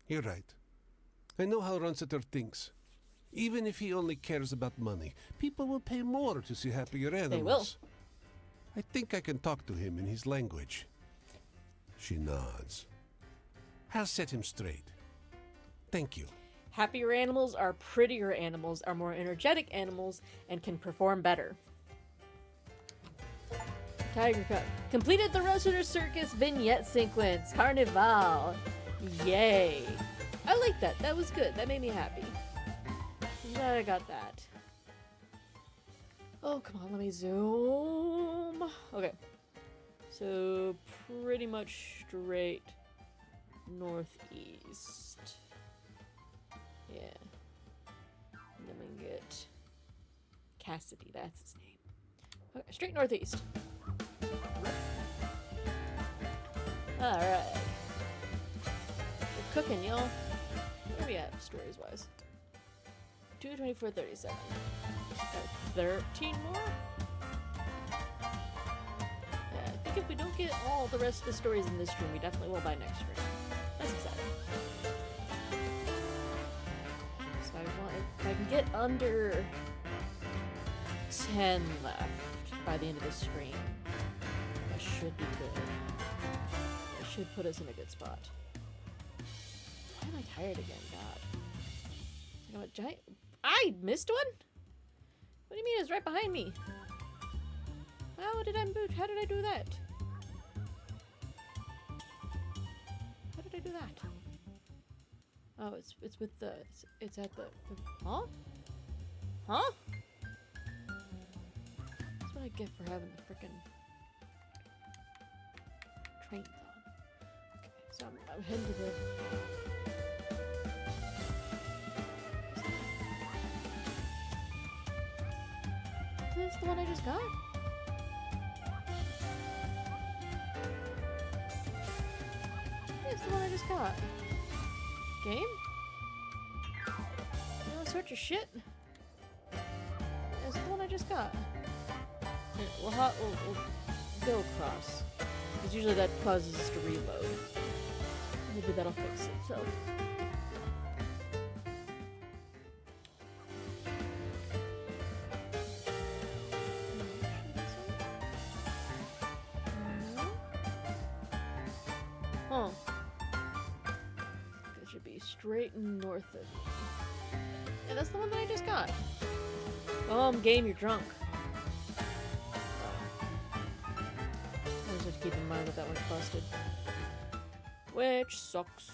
You're right. I know how Runciter thinks. Even if he only cares about money, people will pay more to see happier animals. They will. I think I can talk to him in his language. She nods. I'll set him straight. Thank you. Happier animals are prettier animals, are more energetic animals, and can perform better. Tiger Cup. Completed the Runciter Circus vignette sequence. Carnival. Yay. I like that. That was good. That made me happy. I'm glad I got that. Oh, come on. Let me zoom. Okay. So, pretty much straight northeast. Yeah. And then we can get Cassidy. That's his name. Okay, straight northeast. Alright. We're cooking, y'all. Where are we at, stories-wise? 2:24:37. Got 13 more? Yeah, I think if we don't get all the rest of the stories in this stream, we definitely will by next stream. That's exciting. So if I can get under 10 left by the end of this stream, that should be good. That should put us in a good spot. Why am I tired again? God. I'm a giant. I missed one? What do you mean it's right behind me? How did I do that? How did I do that? Oh, it's with the it's at the huh? Huh? That's what I get for having the frickin' trains on. Okay, So I'm heading to the... Is this the one I just got? It's the one I just got. Game? You wanna sort your shit? It's the one I just got. Here, we'll go across. Because usually that causes us to reload. Maybe that'll fix itself. Huh. It should be straight north of me. Yeah, that's the one that I just got. Game, you're drunk. I just have to keep in mind that one's busted. Which sucks.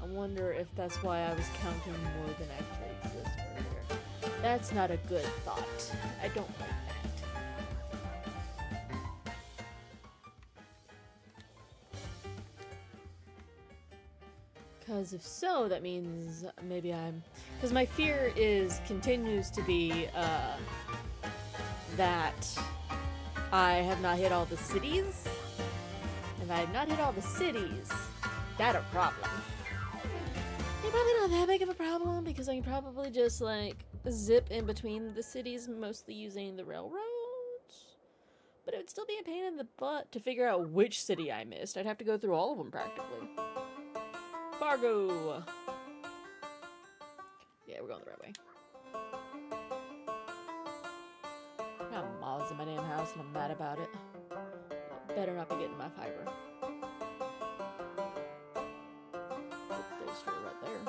I wonder if that's why I was counting more than actually exists earlier. That's not a good thought. I don't like that. Because if so, that means maybe I'm... Because my fear continues to be, that I have not hit all the cities. If I have not hit all the cities, that's a problem. It's probably not that big of a problem, because I can probably just, like, zip in between the cities, mostly using the railroads. But it would still be a pain in the butt to figure out which city I missed. I'd have to go through all of them, practically. Fargo! Yeah, we're going the right way. I got moths in my damn house and I'm mad about it. I better not be getting my fiber. Oh, they store right there.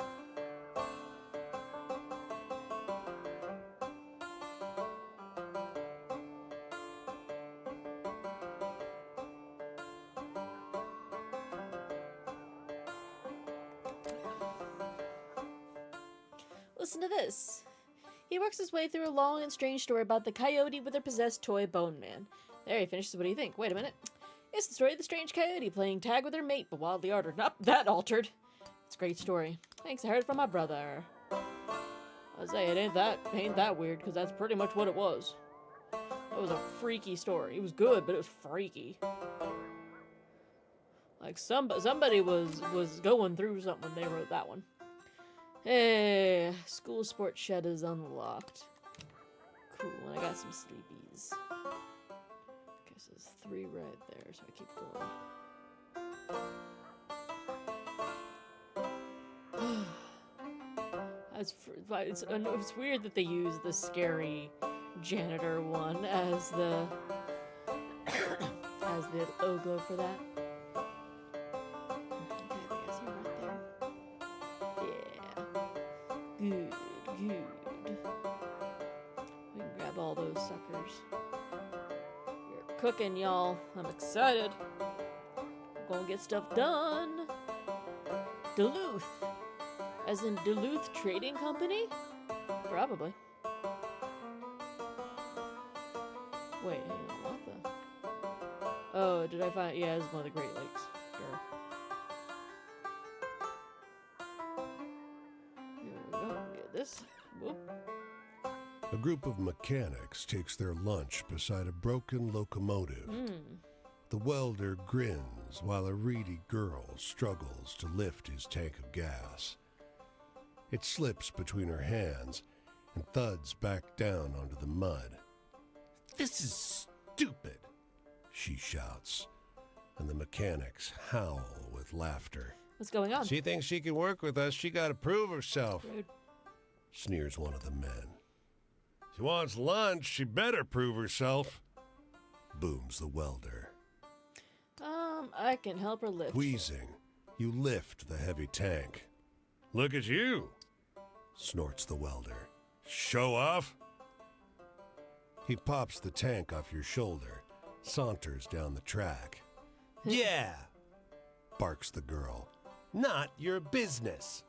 Listen to this. He works his way through a long and strange story about the coyote with a possessed toy bone man. There he finishes. What do you think? Wait a minute. It's the story of the strange coyote playing tag with her mate, but wildly altered. Not that altered. It's a great story. Thanks, I heard it from my brother. I say it ain't that weird, because that's pretty much what it was. It was a freaky story. It was good, but it was freaky. Like somebody was going through something when they wrote that one. Hey, school sports shed is unlocked. Cool, and I got some sleepies. Guess there's 3 right there, so I keep going. It's weird that they use the scary janitor one as the as the logo for that. Good, good. We can grab all those suckers. We're cooking, y'all. I'm excited. We're gonna get stuff done. Duluth. As in Duluth Trading Company? Probably. Wait, hang on, what the? Oh, did I find... Yeah, this is one of the Great Lakes. Sure. This. Whoop. A group of mechanics takes their lunch beside a broken locomotive. The welder grins while a reedy girl struggles to lift his tank of gas. It slips between her hands and thuds back down onto the mud. "This is stupid," she shouts, and the mechanics howl with laughter. What's going on? "She thinks she can work with us. She gotta prove herself," Rude. sneers one of the men. "She wants lunch. She better prove herself," booms the welder. I can help her lift. Wheezing, you lift the heavy tank. "Look at you," snorts the welder. "Show off." He pops the tank off your shoulder, saunters down the track. "Yeah," barks the girl. "Not your business."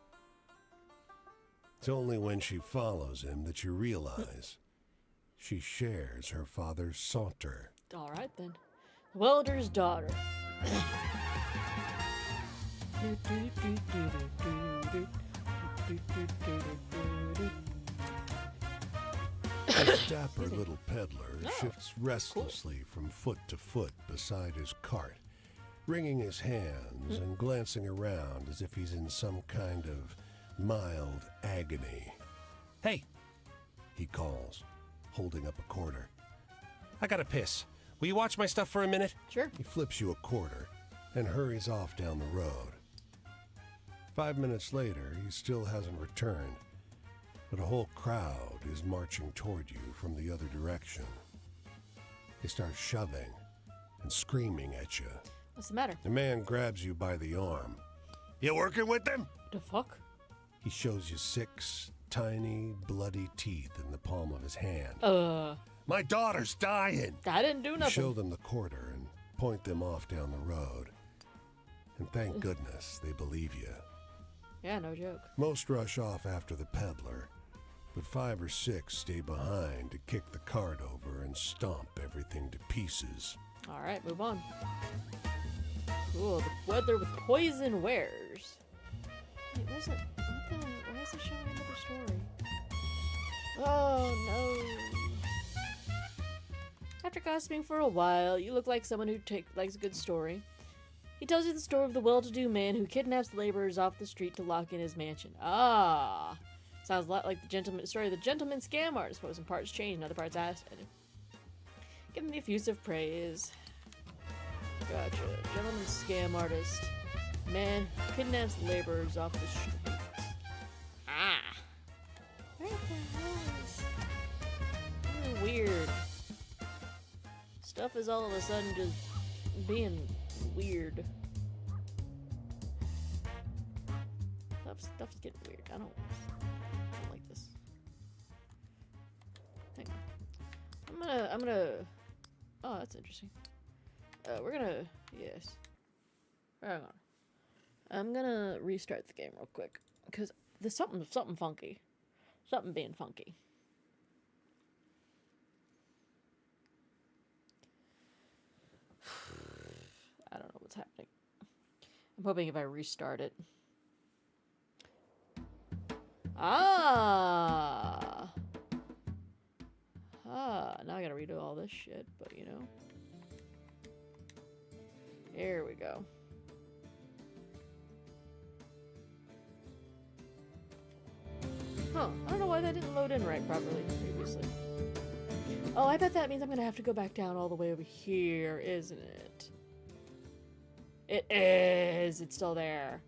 It's only when she follows him that you realize she shares her father's saunter. All right, then. Welder's daughter. This dapper little peddler shifts restlessly from foot to foot beside his cart, wringing his hands and glancing around as if he's in some kind of mild agony. Hey, He calls, holding up a quarter. I gotta piss. Will you watch my stuff for a minute? Sure. He flips you a quarter and hurries off down the road. 5 minutes later, he still hasn't returned, but a whole crowd is marching toward you from the other direction. They start shoving and screaming at you. What's the matter? The man grabs you by the arm. You working with them? The fuck? He shows you 6 tiny, bloody teeth in the palm of his hand. My daughter's dying. I didn't do You nothing. show them the quarter and point them off down the road. And thank goodness they believe you. Yeah, no joke. Most rush off after the peddler, but 5 or 6 stay behind to kick the cart over and stomp everything to pieces. All right, move on. Cool. The weather with poison wares. Wait, where's it? Why is it showing another story? Oh no. After gossiping for a while, you look like someone who likes a good story. He tells you the story of the well-to-do man who kidnaps laborers off the street to lock in his mansion. Ah, sounds a lot like the story of the gentleman scam artist, but with some parts changed, other parts added. Give him the effusive praise. Gotcha. Gentleman scam artist. Man who kidnaps laborers off the street. Ah. What the hell is... Weird. Stuff is all of a sudden just being weird. Stuff's getting weird. I don't like this. Hang on. I'm gonna. Oh, that's interesting. We're gonna. Yes. Hang on. I'm gonna restart the game real quick because there's something funky. Something being funky. I don't know what's happening. I'm hoping if I restart it. Ah! Now I gotta redo all this shit, but you know. Here we go. Huh, I don't know why that didn't load in right properly previously. Oh, I bet that means I'm gonna have to go back down all the way over here, isn't it? It is! It's still there.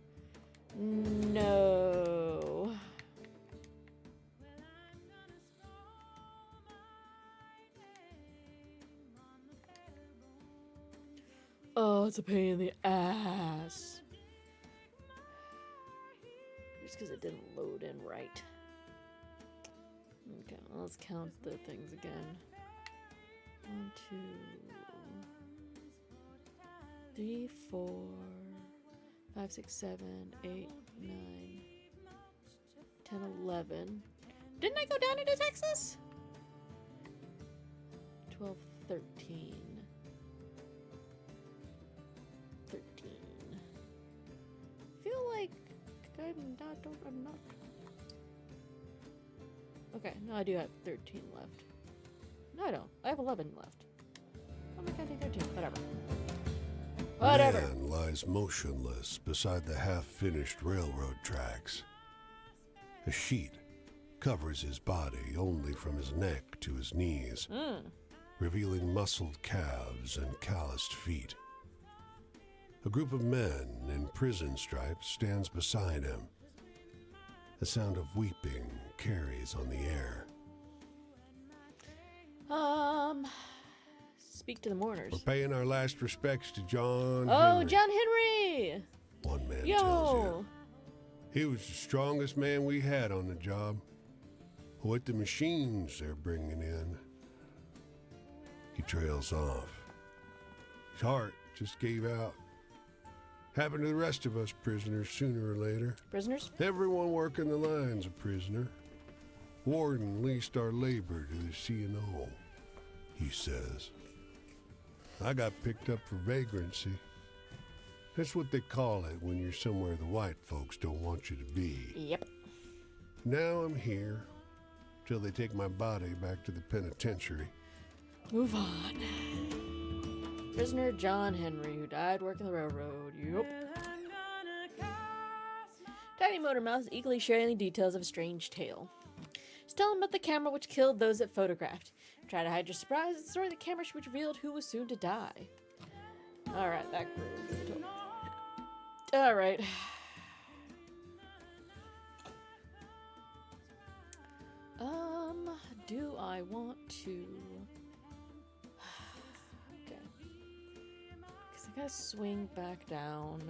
No. Oh, it's a pain in the ass. Just because it didn't load in right. Okay, well, let's count the things again. 1, 2, 3, 4, 5, 6, 7, 8, 9, 10, 11. Didn't I go down into Texas? 12, 13. 13. Feel like I'm not. Okay, no, I do have 13 left. No, I don't. I have 11 left. I'm not counting 13. Whatever. Whatever. A man lies motionless beside the half-finished railroad tracks. A sheet covers his body only from his neck to his knees, revealing muscled calves and calloused feet. A group of men in prison stripes stands beside him. The sound of weeping carries on the air. Speak to the mourners. We're paying our last respects to John Oh, Henry, John Henry! one man tells Yo! you. He was the strongest man we had on the job. With the machines they're bringing in. He trails off. His heart just gave out. Happened to the rest of us prisoners sooner or later. Prisoners? Everyone working the line's a prisoner. Warden leased our labor to the C&O, he says. I got picked up for vagrancy. That's what they call it when you're somewhere the white folks don't want you to be. Yep. Now I'm here till they take my body back to the penitentiary. Move on. Prisoner John Henry, who died working the railroad. Yup. Tiny Motormouth is eagerly sharing the details of a strange tale. He's telling about the camera which killed those it photographed. Try to hide your surprise at the story of the camera which revealed who was soon to die. Alright, that grew. Alright. Do I want to... Okay. Because I gotta swing back down.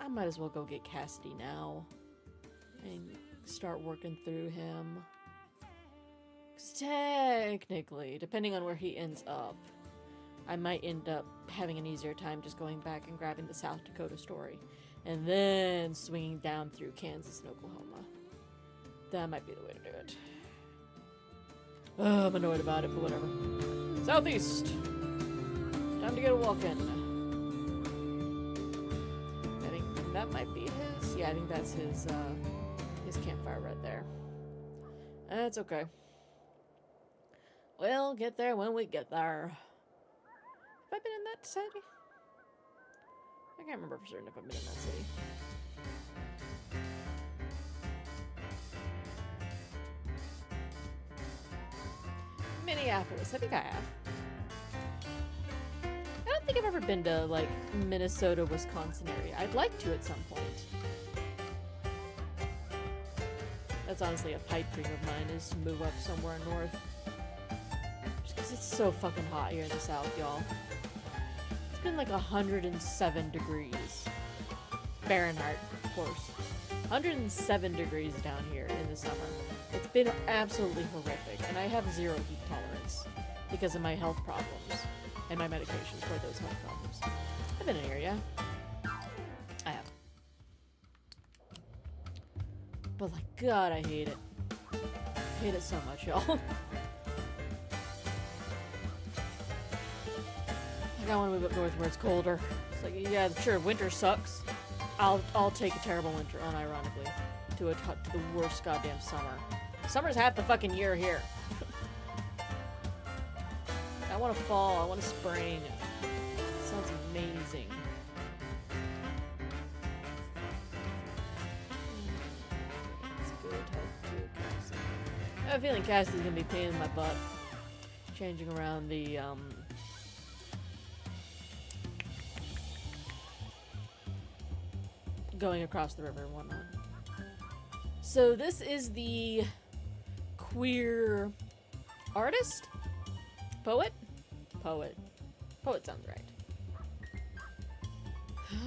I might as well go get Cassidy now. And start working through him. Because technically, depending on where he ends up, I might end up having an easier time just going back and grabbing the South Dakota story. And then swinging down through Kansas and Oklahoma. That might be the way to do it. I'm annoyed about it, but whatever. Southeast! Time to get a walk in. I think that might be his. Yeah, I think that's his campfire right there. That's okay. We'll get there when we get there. Have I been in that city? I can't remember for certain if I've been in that city. Minneapolis. I think I have. I don't think I've ever been to, like, Minnesota, Wisconsin area. I'd like to at some point. That's honestly a pipe dream of mine, is to move up somewhere north. Just because it's so fucking hot here in the South, y'all. It's been like 107 degrees. Fahrenheit, of course. 107 degrees down here in the summer. It's been absolutely horrific, and I have zero heat tolerance because of my health problems and my medications for those health problems. I've been in here, yeah. I have. But like, God, I hate it. I hate it so much, y'all. Like, I want to move up north where it's colder. It's like, yeah, sure, winter sucks. I'll take a terrible winter, unironically, to the worst goddamn summer. Summer's half the fucking year here. I want a fall. I want a spring. Sounds amazing. It's good. Talk to Cassie. I have a feeling Cassie's gonna be a pain in my butt. Changing around the going across the river and whatnot. So this is the queer artist? Poet? Poet sounds right.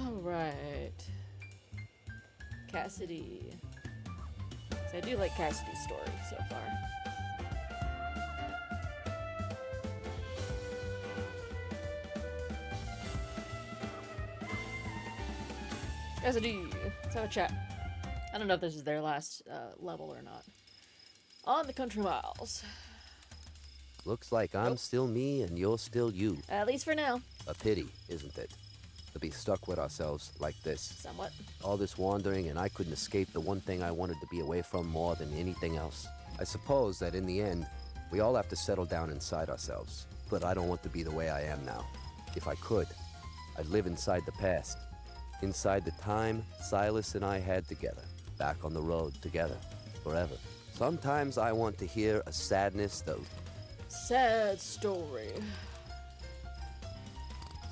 Alright. Cassidy. So I do like Cassidy's story so far. Cassidy, let's have a chat. I don't know if this is their last level or not. On the country miles. Looks like I'm still me and you're still you. At least for now. A pity, isn't it? To be stuck with ourselves like this. Somewhat. All this wandering, and I couldn't escape the one thing I wanted to be away from more than anything else. I suppose that in the end, we all have to settle down inside ourselves. But I don't want to be the way I am now. If I could, I'd live inside the past. Inside the time Silas and I had together. Back on the road together. Forever. Sometimes I want to hear a sadness though. Sad story.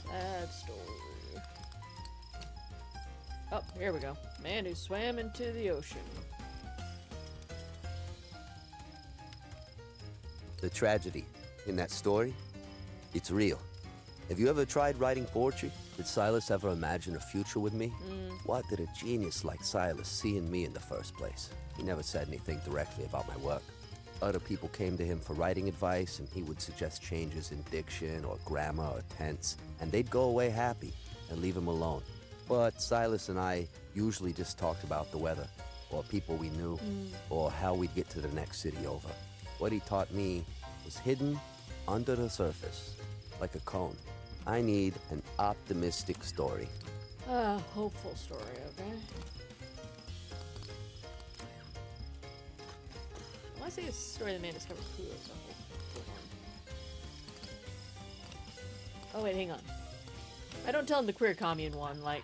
Sad story. Oh, here we go. Man who swam into the ocean. The tragedy in that story, it's real. Have you ever tried writing poetry? Did Silas ever imagine a future with me? What did a genius like Silas see in me in the first place? He never said anything directly about my work. Other people came to him for writing advice, and he would suggest changes in diction or grammar or tense, and they'd go away happy and leave him alone. But Silas and I usually just talked about the weather, or people we knew, or how we'd get to the next city over. What he taught me was hidden under the surface, like a cone. I need an optimistic story. Hopeful story, okay? I want to say a story that may discover who is a hopeful one. Oh wait, hang on. I don't tell him the queer commune one, like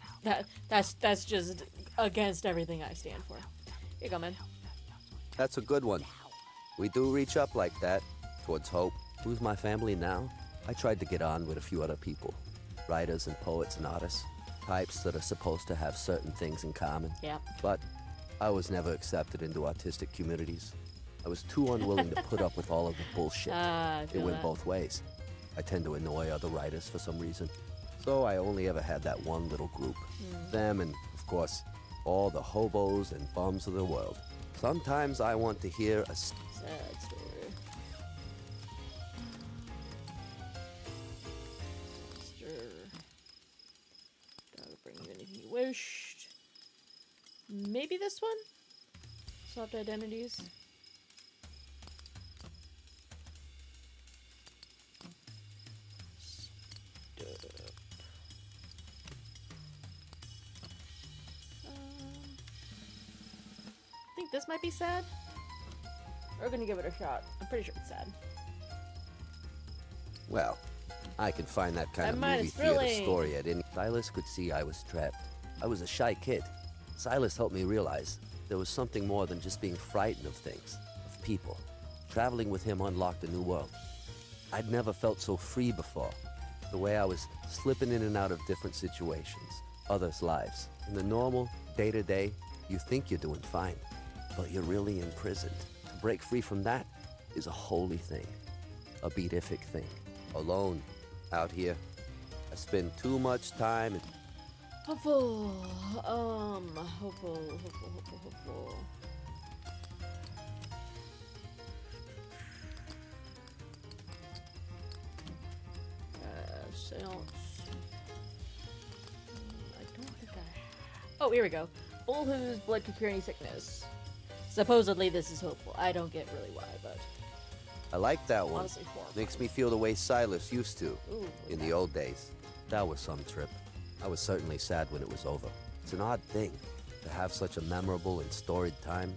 that's just against everything I stand for. Here you go, man. That's a good one. We do reach up like that, towards hope. Who's my family now? I tried to get on with a few other people. Writers and poets and artists. Types that are supposed to have certain things in common. Yeah. But I was never accepted into artistic communities. I was too unwilling to put up with all of the bullshit. I It feel went that. both ways. I tend to annoy other writers for some reason. So I only ever had that one little group. Them and, of course, all the hobos and bums of the world. Sometimes I want to hear a Sad story. Sure. Gotta bring you anything you wished. Maybe this one? Swapped identities. Stood up. I think this might be sad. We're gonna give it a shot. I'm pretty sure it's sad. Well, I could find that kind That of mine movie is theater thrilling. story at any. Silas could see I was trapped. I was a shy kid. Silas helped me realize there was something more than just being frightened of things, of people. Traveling with him unlocked a new world. I'd never felt so free before. The way I was slipping in and out of different situations, others' lives. In the normal, day-to-day, you think you're doing fine, but you're really imprisoned. To break free from that is a holy thing, a beatific thing. Alone, out here, I spend too much time in Hopeful. Hopeful. Seance. I don't think I. Oh, here we go. Bull whose blood could cure any sickness. Supposedly, this is hopeful. I don't get really why, but I like that one. honestly, horrifying. Makes me feel the way Silas used to Ooh, in the old days. That was some trip. I was certainly sad when it was over. It's an odd thing to have such a memorable and storied time,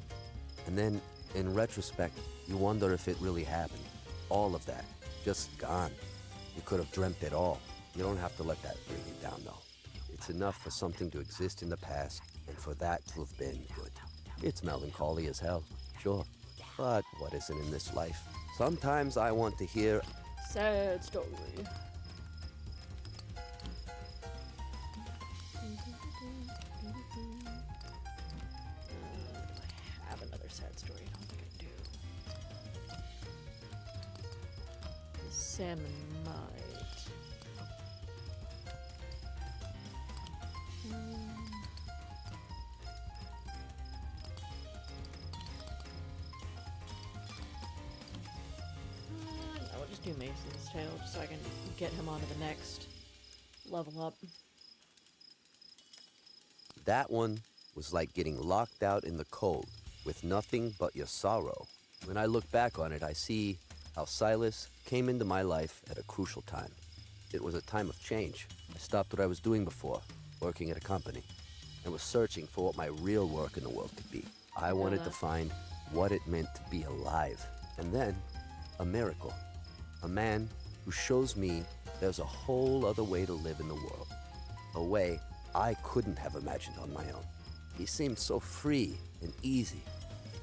and then, in retrospect, you wonder if it really happened. All of that, just gone. You could have dreamt it all. You don't have to let that bring you down, though. It's enough for something to exist in the past, and for that to have been good. It's melancholy as hell, sure. But what isn't in this life? Sometimes I want to hear sad story. I have another sad story. I don't think I do. The salmon might. I will just do Mason's Tale just so I can get him onto the next level up. that one was like getting locked out in the cold with nothing but your sorrow. When I look back on it, I see how Silas came into my life at a crucial time. It was a time of change. I stopped what I was doing before, working at a company, and was searching for what my real work in the world could be. I wanted to find what it meant to be alive. And then, a miracle. A man who shows me there's a whole other way to live in the world. A way I couldn't have imagined on my own. He seemed so free and easy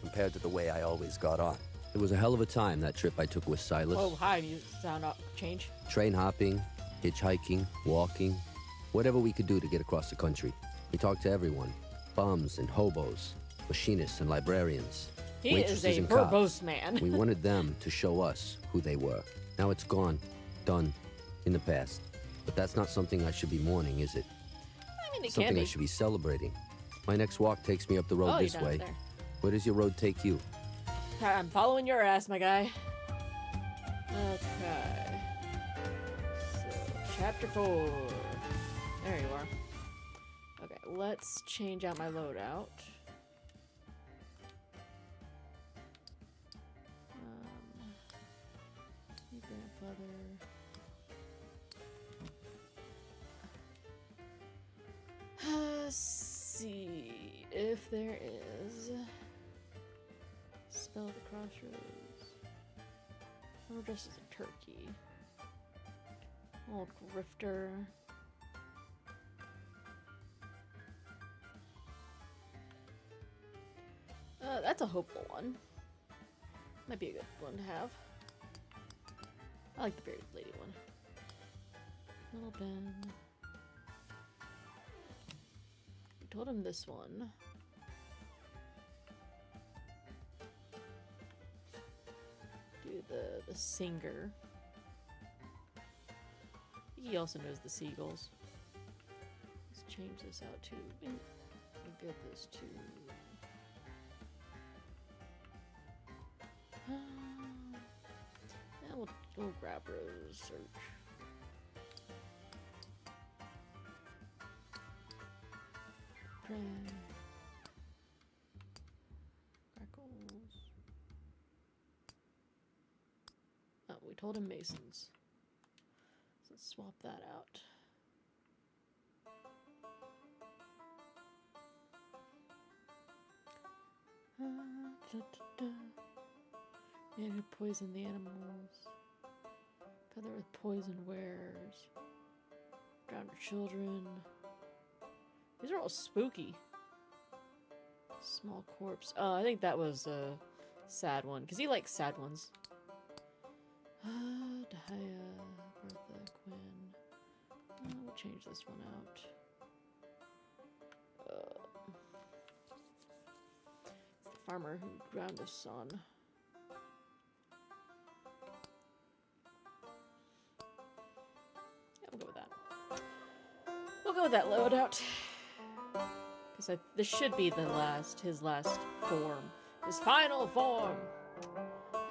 compared to the way I always got on. It was a hell of a time, that trip I took with Silas. Oh, hi, you sound up. Change. Train hopping, hitchhiking, walking, whatever we could do to get across the country. We talked to everyone, bums and hobos, machinists and librarians, He is waitresses a and cops. verbose man. We wanted them to show us who they were. Now it's gone, done, in the past. But that's not something I should be mourning, is it? I mean, it can Something be. I should be celebrating. My next walk takes me up the road Oh, you're this down way. there. Where does your road take you? I'm following your ass, my guy. Okay. So, chapter 4. There you are. Okay, let's change out my loadout. Your grandfather. there is Spell at the Crossroads. I'm dressed as a turkey. Old grifter. That's a hopeful one. Might be a good one to have. I like the bearded lady one. Little Ben. We told him this one. Do the singer. He also knows the seagulls. Let's change this out to. We'll give this to. Now we'll grab Rose search. Crackles. Oh, we told him Masons. So let's swap that out. Man who poisoned the animals. Feather with poison wears. Drowned her children. These are all spooky. Small corpse. Oh, I think that was a sad one. Because he likes sad ones. Dahlia, Bertha, Quinn. We'll change this one out. It's the farmer who drowned his son. Yeah, we'll go with that. We'll go with that loadout. Because this should be his last form. His final form!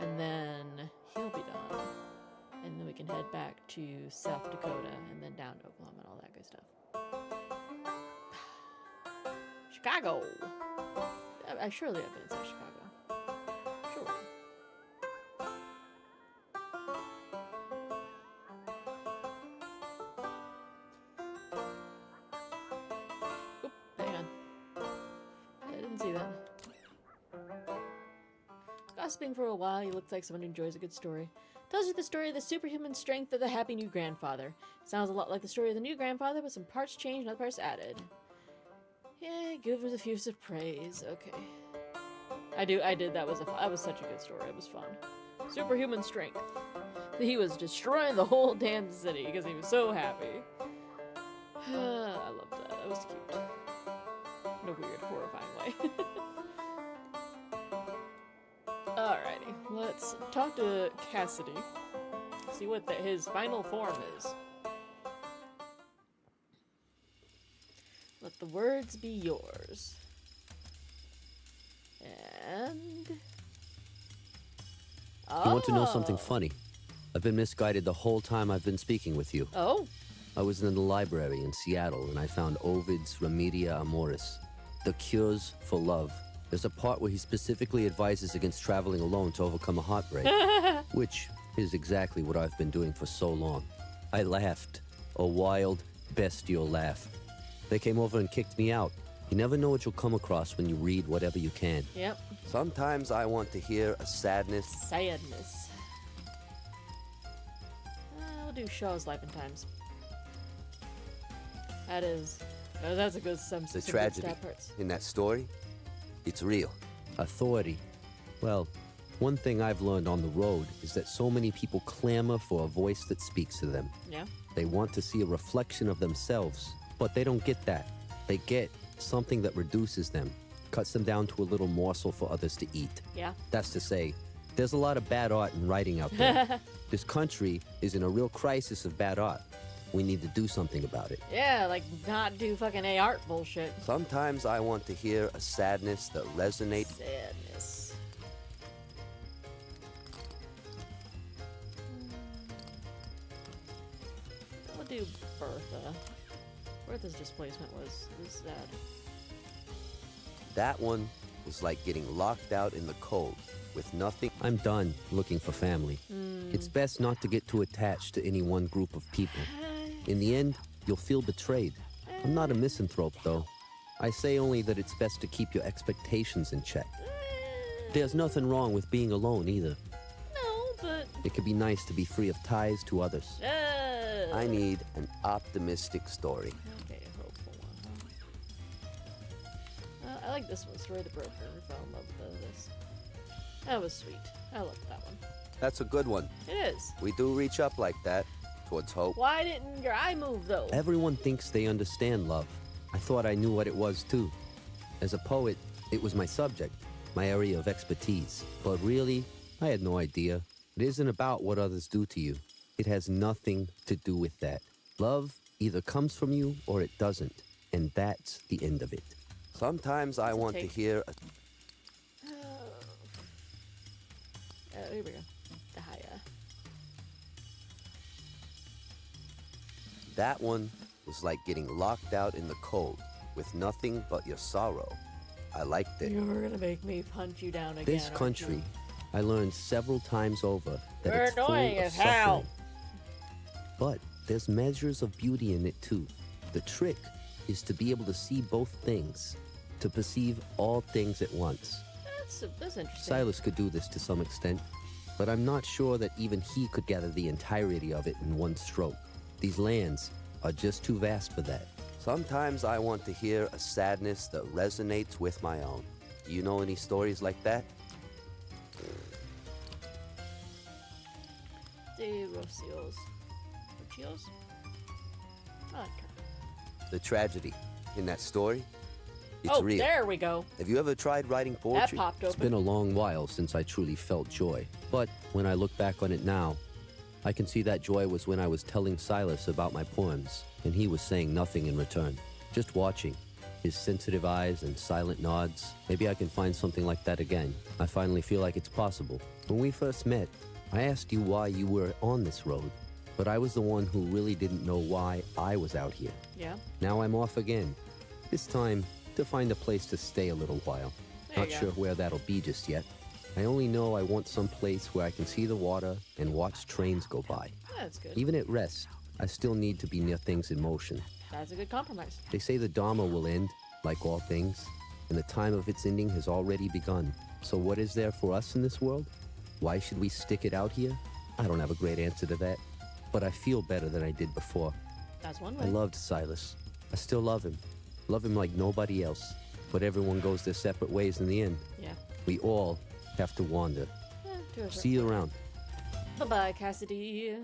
And then he'll be done. And then we can head back to South Dakota and then down to Oklahoma and all that good stuff. Chicago! Surely I've been inside Chicago. Sure. Oop, hang on. I didn't see that. Gossiping for a while, he looks like someone who enjoys a good story. Tells you the story of the superhuman strength of the happy new grandfather. Sounds a lot like the story of the new grandfather, with some parts changed and other parts added. Yeah, give us a few of praise. Okay. I did. That was such a good story. It was fun. Superhuman strength. He was destroying the whole damn city because he was so happy. I loved that. That was cute. In a weird, horrifying way. Alrighty, let's talk to Cassidy. See what his final form is. Let the words be yours. And... oh. You want to know something funny? I've been misguided the whole time I've been speaking with you. Oh? I was in the library in Seattle and I found Ovid's Remedia Amoris, The Cures for Love. There's a part where he specifically advises against traveling alone to overcome a heartbreak, which is exactly what I've been doing for so long. I laughed, a wild, bestial laugh. They came over and kicked me out. You never know what you'll come across when you read whatever you can. Yep. Sometimes I want to hear a sadness. Sadness. We'll do Shaw's Life and Times. That is... oh, that's a good... some The good tragedy stat parts. in that story, it's real. Authority. Well, one thing I've learned on the road is that so many people clamor for a voice that speaks to them. Yeah. They want to see a reflection of themselves, but they don't get that. They get something that reduces them, cuts them down to a little morsel for others to eat. Yeah. That's to say, there's a lot of bad art and writing out there. This country is in a real crisis of bad art. We need to do something about it. Yeah, like not do fucking A-art bullshit. Sometimes I want to hear a sadness that resonates. Sadness. We'll do Bertha. Bertha's displacement was sad. That one was like getting locked out in the cold with nothing. I'm done looking for family. It's best not to get too attached to any one group of people. In the end, you'll feel betrayed. I'm not a misanthrope, though. I say only that it's best to keep your expectations in check. There's nothing wrong with being alone either. No, but It can be nice to be free of ties to others. I need an optimistic story. Okay, a hopeful one. I like this one. Story of the broker who fell in love with this. That was sweet. I loved that one. That's a good one. It is. We do reach up like that, towards hope. Why didn't your eye move though? Everyone thinks they understand love. I thought I knew what it was too. As a poet, it was my subject, my area of expertise. But really, I had no idea. It isn't about what others do to you. It has nothing to do with that. Love either comes from you or it doesn't. And that's the end of it. Sometimes I want to take? hear a Here we go. The higher. That one was like getting locked out in the cold with nothing but your sorrow. I liked it. You're gonna make me punch you down again. This aren't country, you? I learned several times over that You're it's full annoying of as hell. suffering. But there's measures of beauty in it too. The trick is to be able to see both things, to perceive all things at once. That's interesting. Silas could do this to some extent, but I'm not sure that even he could gather the entirety of it in one stroke. These lands are just too vast for that. Sometimes I want to hear a sadness that resonates with my own. Do you know any stories like that? The Rocios. Rocios? I like her. The tragedy in that story, it's Oh, real. there we go. Have you ever tried writing poetry? popped It's open. been a long while since I truly felt joy. But when I look back on it now, I can see that joy was when I was telling Silas about my poems, and he was saying nothing in return. Just watching, his sensitive eyes and silent nods. Maybe I can find something like that again. I finally feel like it's possible. When we first met, I asked you why you were on this road, but I was the one who really didn't know why I was out here. Yeah. Now I'm off again. This time, to find a place to stay a little while. There Not you go. sure where that'll be just yet. I only know I want some place where I can see the water and watch trains go by. That's good. Even at rest, I still need to be near things in motion. That's a good compromise. They say the Dharma will end, like all things, and the time of its ending has already begun. So what is there for us in this world? Why should we stick it out here? I don't have a great answer to that, but I feel better than I did before. That's one I way. loved Silas. I still love him. Love him like nobody else. But everyone goes their separate ways in the end. Yeah. We all have to wander. To a See you around. Bye-bye, Cassidy.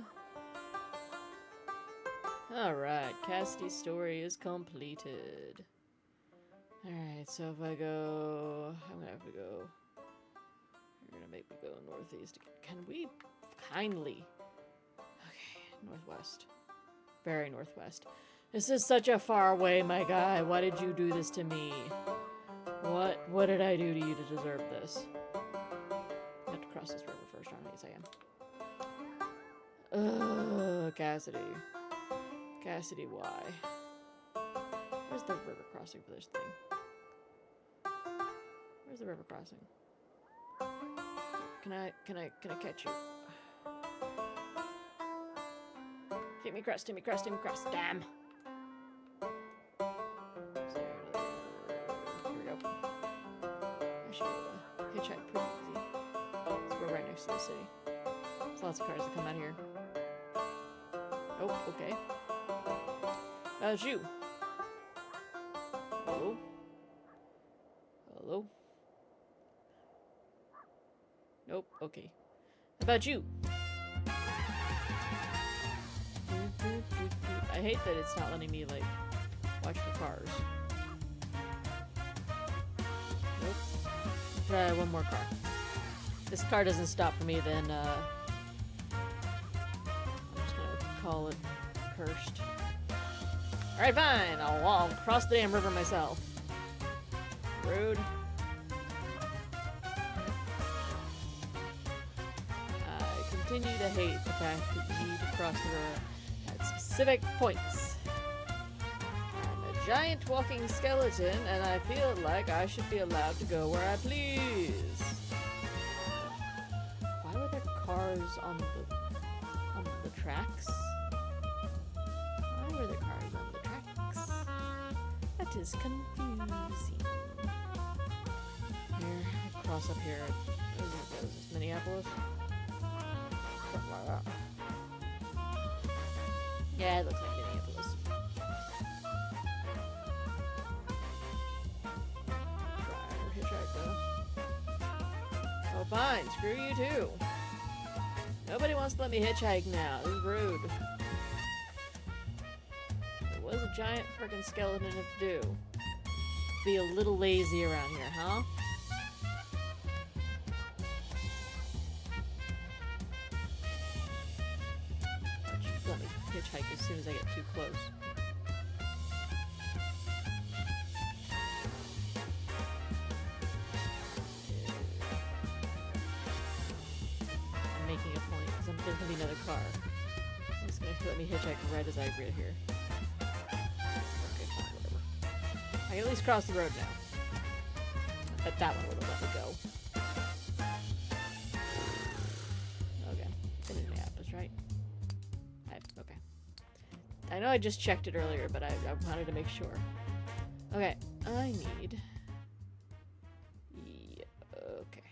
Alright, Cassidy's story is completed. Alright, so if I go... I'm gonna have to go... You're gonna make me go northeast again. Can we kindly... Okay, northwest. Very northwest. This is such a far away, my guy. Why did you do this to me? What did I do to you to deserve this? I have to cross this river first, aren't I? Yes, I am. Cassidy. Cassidy, why? Where's the river crossing for this thing? Where's the river crossing? Can I catch you? Take me across, take me across, take me across. Damn. Here we go. I should be able to hitchhike pretty easy. So we're right next to the city. There's lots of cars that come out here. Oh, okay. How's you? Hello? Hello? Nope, okay. How about you? I hate that it's not letting me, like, watch for cars. Nope. Try one more car. If this car doesn't stop for me, then, I'm just gonna call it cursed. Alright, fine. I'll cross the damn river myself. Rude. I continue to hate the fact that you need to cross the river at specific points. I'm a giant walking skeleton, and I feel like I should be allowed to go where I please. Why were there cars on the tracks? Why were there cars on the tracks? I That is confusing. Here, I'll cross up here. Is this Minneapolis? Something like that. Yeah, it looks like Minneapolis. Try or hitchhike though. Oh, fine. Screw you too. Nobody wants to let me hitchhike now. This is rude. What does a giant freaking skeleton have to do? Be a little lazy around here, huh? Let me hitchhike as soon as I get too close. I'm making a point because there's gonna be another car. It's gonna let me hitchhike right as I agree here. Okay, fine, whatever. I can at least cross the road now. But that one would have let me go. Okay, in Minneapolis, right? Okay. I know I just checked it earlier, but I wanted to make sure. Okay, I need... Yeah, okay.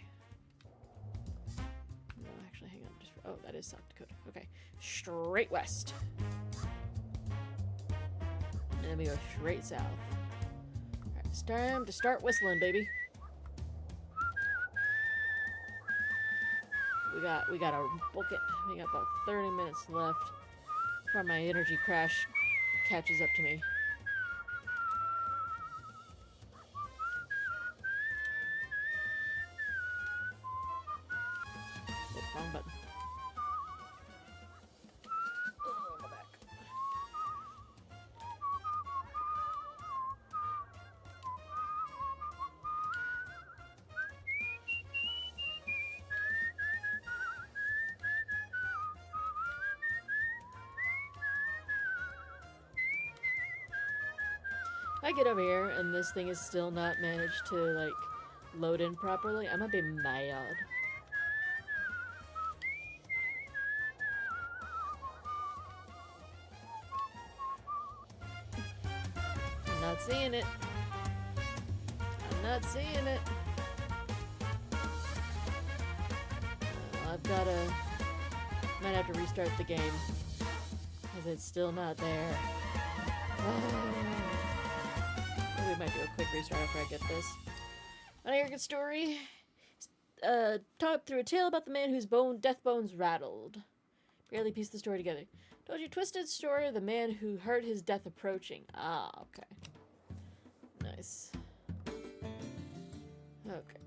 No, actually, hang on. Oh, that is South Dakota. Okay, straight west. And then we go straight south. Alright, it's time to start whistling, baby. We gotta book it. We got about 30 minutes left before my energy crash catches up to me. Oh, wrong button. Oh, my back. If I get over here and this thing is still not managed to, like, load in properly, I'm gonna be mad. I'm not seeing it. I'm not seeing it. I've gotta... Might have to restart the game. Because it's still not there. We might do a quick restart after I get this. Want to hear a good story? Talk through a tale about the man whose death bones rattled. Barely pieced the story together. Told you twisted story of the man who heard his death approaching. Ah, okay. Nice. Okay.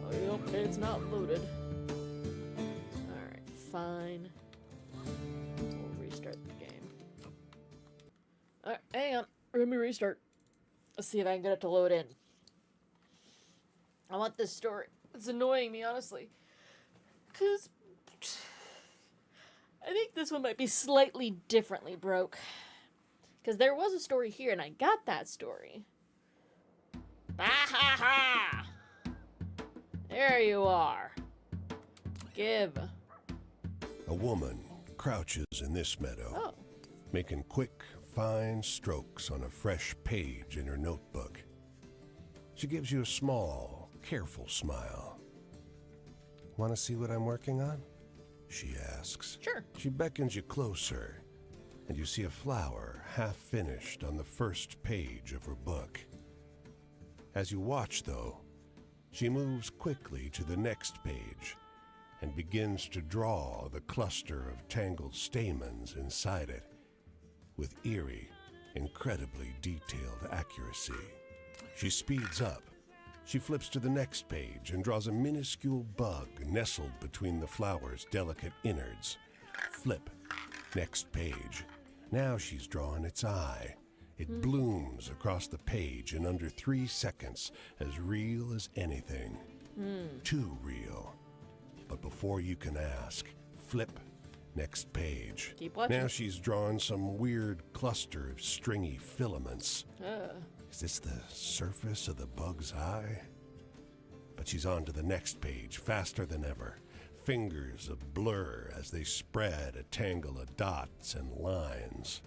Oh, yep, it's not loaded. Alright, fine. We'll restart the game. Alright, hang on. Let me restart. Let's see if I can get it to load in. I want this story. It's annoying me, honestly. Because I think this one might be slightly differently broke. Because there was a story here, and I got that story. Ah ha ha! There you are. Give. A woman crouches in this meadow, Oh. making quick, fine strokes on a fresh page in her notebook. She gives you a small, careful smile. Want to see what I'm working on? She asks. Sure. She beckons you closer, and you see a flower half finished on the first page of her book. As you watch, though, she moves quickly to the next page and begins to draw the cluster of tangled stamens inside it with eerie, incredibly detailed accuracy. She speeds up. She flips to the next page and draws a minuscule bug nestled between the flower's delicate innards. Flip. Next page. Now she's drawn its eye. It blooms across the page in under 3 seconds, as real as anything. Too real. But before you can ask, flip. Next page. Keep watching. Now she's drawn some weird cluster of stringy filaments. Is this the surface of the bug's eye? But she's on to the next page, faster than ever. Fingers a blur as they spread a tangle of dots and lines.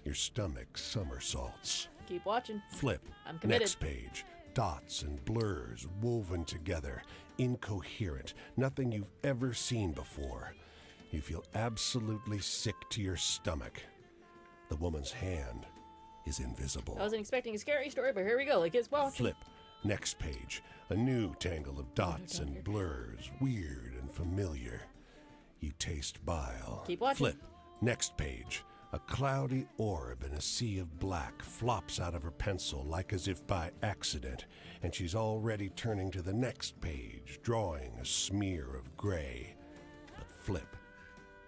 Your stomach somersaults. Keep watching. Flip. I'm committed. Next page. Dots and blurs woven together. Incoherent. Nothing you've ever seen before. You feel absolutely sick to your stomach. The woman's hand is invisible. I wasn't expecting a scary story, but here we go. Like it's watching. Flip. Next page. A new tangle of dots and blurs. Weird and familiar. You taste bile. Keep watching. Flip. Next page. A cloudy orb in a sea of black flops out of her pencil like as if by accident, and she's already turning to the next page, drawing a smear of gray. But flip.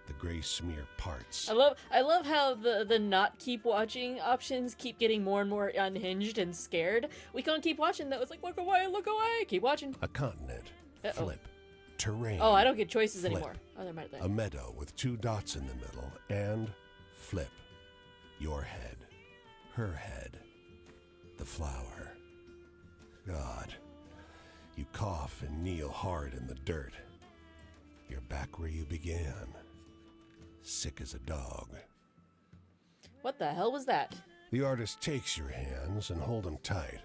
The gray smear parts. I love how the not keep watching options keep getting more and more unhinged and scared. We can't keep watching though. It's like look away, keep watching. A continent. Uh-oh. Flip. Terrain. Oh, I don't get choices Flip. anymore. Oh, they're right there. A meadow with 2 dots in the middle, and flip. Your head. Her head. The flower. God. You cough and kneel hard in the dirt. You're back where you began. Sick as a dog. What the hell was that? The artist takes your hands and hold them tight.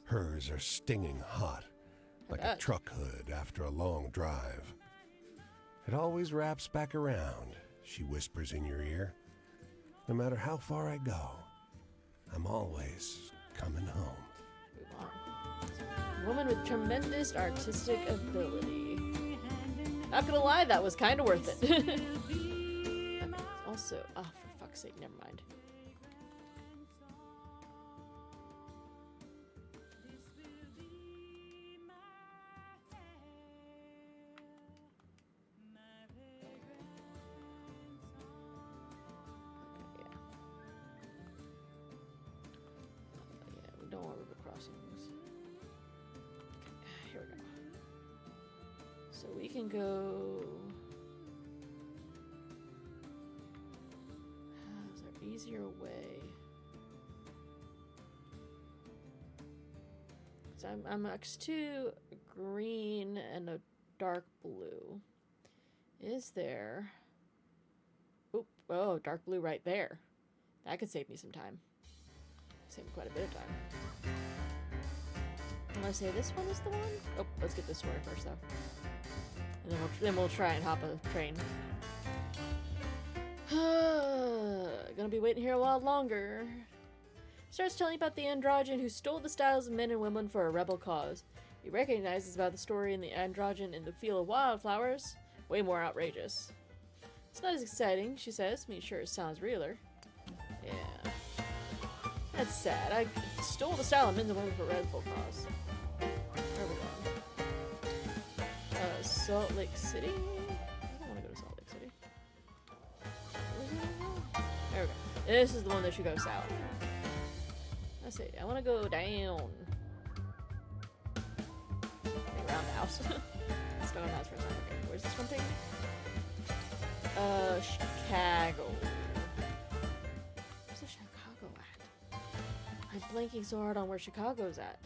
Hers are stinging hot, like a God. truck hood after a long drive. It always wraps back around, she whispers in your ear. No matter how far I go, I'm always coming home. Move on. Woman with tremendous artistic ability. Not gonna lie, that was kind of worth it. Also, oh, for fuck's sake, never mind. Yeah, we don't want river crossings. Okay, here we go. So we can go. Is there easier way? So I'm next to green and a dark blue. Is there? Oop! Oh, dark blue right there. That could save me some time. Save me quite a bit of time. I'm gonna say this one is the one. Oh, let's get this story first though, and then we'll try and hop a train. Gonna be waiting here a while longer. Starts telling about the androgen who stole the styles of men and women for a rebel cause. He recognizes about the story in the androgen in the field of wildflowers. Way more outrageous. It's not as exciting, she says. I mean, sure, it sounds realer. Yeah. That's sad. I stole the style of men and women for a rebel cause. Where are we going? Salt Lake City? I don't want to go to Salt Lake City. There we go. This is the one that should go south. Let's see. I want to go down. Okay, roundhouse. Stone house for a time. Okay, where's this one taking? Chicago. Where's the Chicago at? I'm blanking so hard on where Chicago's at.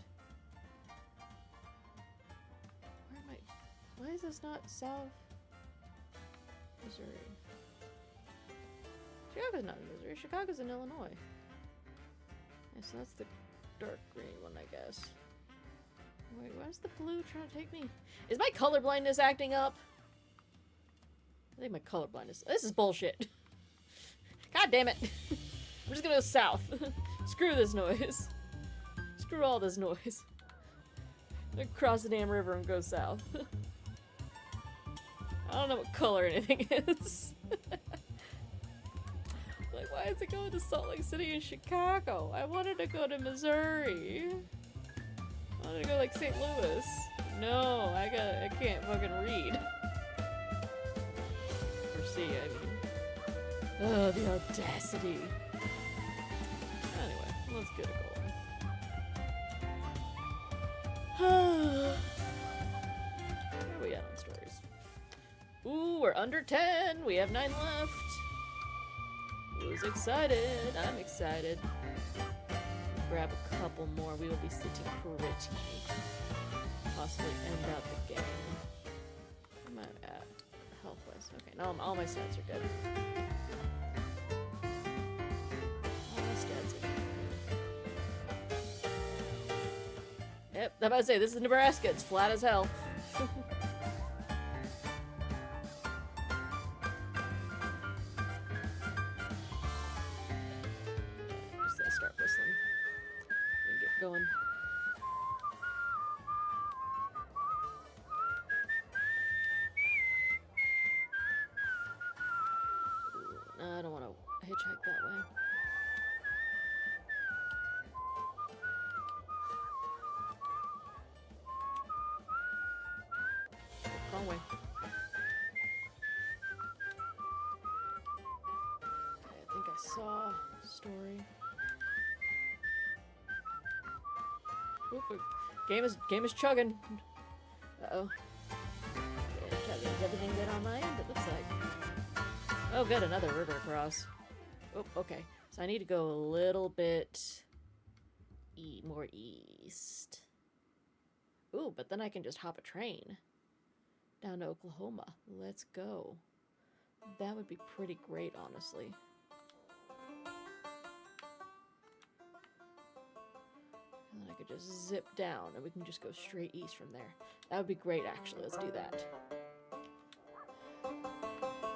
Where am I? Why is this not South Missouri? Chicago's not in Missouri. Chicago's in Illinois. Yeah, so that's the dark green one, I guess. Wait, where's the blue trying to take me? Is my color blindness acting up? I think my color blindness. This is bullshit. God damn it. I'm just gonna go south. Screw this noise. Screw all this noise. I'm gonna cross the damn river and go south. I don't know what color anything is. Like, why is it going to Salt Lake City and Chicago? I wanted to go to Missouri. I wanted to go like St. Louis. No, I can't fucking read. Or see, I mean. Oh, the audacity. Anyway, let's get it going. Where are we at on stories? Ooh, we're under 10. We have 9 left. Who's excited? I'm excited. Grab a couple more. We will be sitting pretty. Possibly end out the game. Where am I at? Health-wise. Okay, now all my stats are good. I'm about to say, this is Nebraska. It's flat as hell. Just start whistling and get going. No, I don't want to hitchhike that way. Wrong way. Okay, I think I saw story. Oop, game is chugging. Uh-oh. Yeah, chugging. Is everything good on my end? It looks like. Oh, good, another river across. Oh, okay. So I need to go a little bit more east. Ooh, but then I can just hop a train down to Oklahoma. Let's go. That would be pretty great, honestly. And then I could just zip down and we can just go straight east from there. That would be great, actually. Let's do that.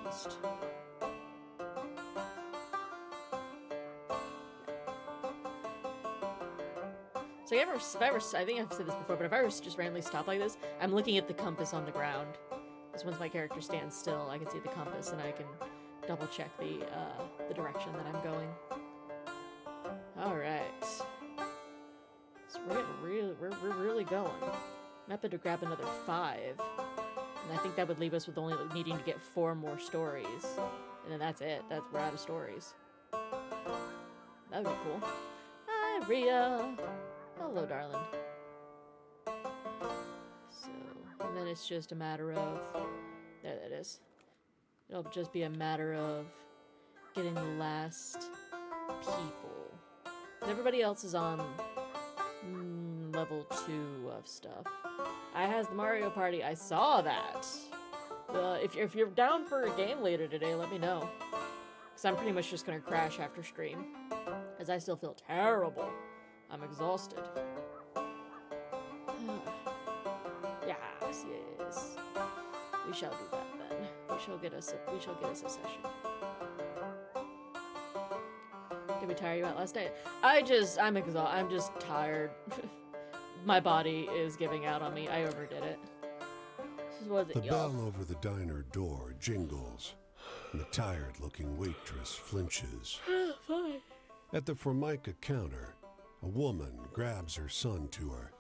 East. So I think I've said this before, but if I were to just randomly stop like this, I'm looking at the compass on the ground. Because once my character stands still, I can see the compass and I can double check the direction that I'm going. All right. So we're really going. I'm happy to grab another 5, and I think that would leave us with only needing to get 4 more stories, and then that's it. We're out of stories. That would be cool. Hi, Rhea. Hello, darling. So, and then it's just a matter of... There that is. It'll just be a matter of getting the last people. Everybody else is on level 2 of stuff. I has the Mario Party. I saw that. If you're down for a game later today, let me know. Because I'm pretty much just going to crash after stream. Because I still feel terrible. I'm exhausted. Yes. We shall do that then. We shall get us a session. Did we tire you out last night? I'm exhausted. I'm just tired. My body is giving out on me. I overdid it. The bell over the diner door jingles, and the tired-looking waitress flinches. Fine. At the Formica counter, a woman grabs her son to her,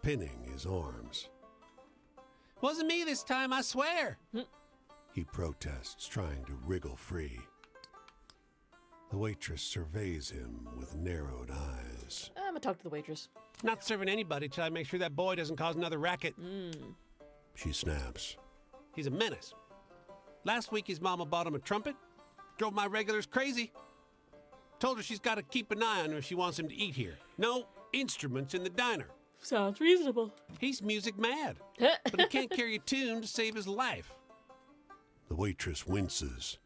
pinning his arms. Wasn't me this time, I swear. He protests, trying to wriggle free. The waitress surveys him with narrowed eyes. I'm gonna talk to the waitress. Not serving anybody till I make sure that boy doesn't cause another racket. She snaps. He's a menace. Last week his mama bought him a trumpet. Drove my regulars crazy. Told her she's got to keep an eye on him if she wants him to eat here. No instruments in the diner. Sounds reasonable. He's music mad, but he can't carry a tune to save his life. The waitress winces.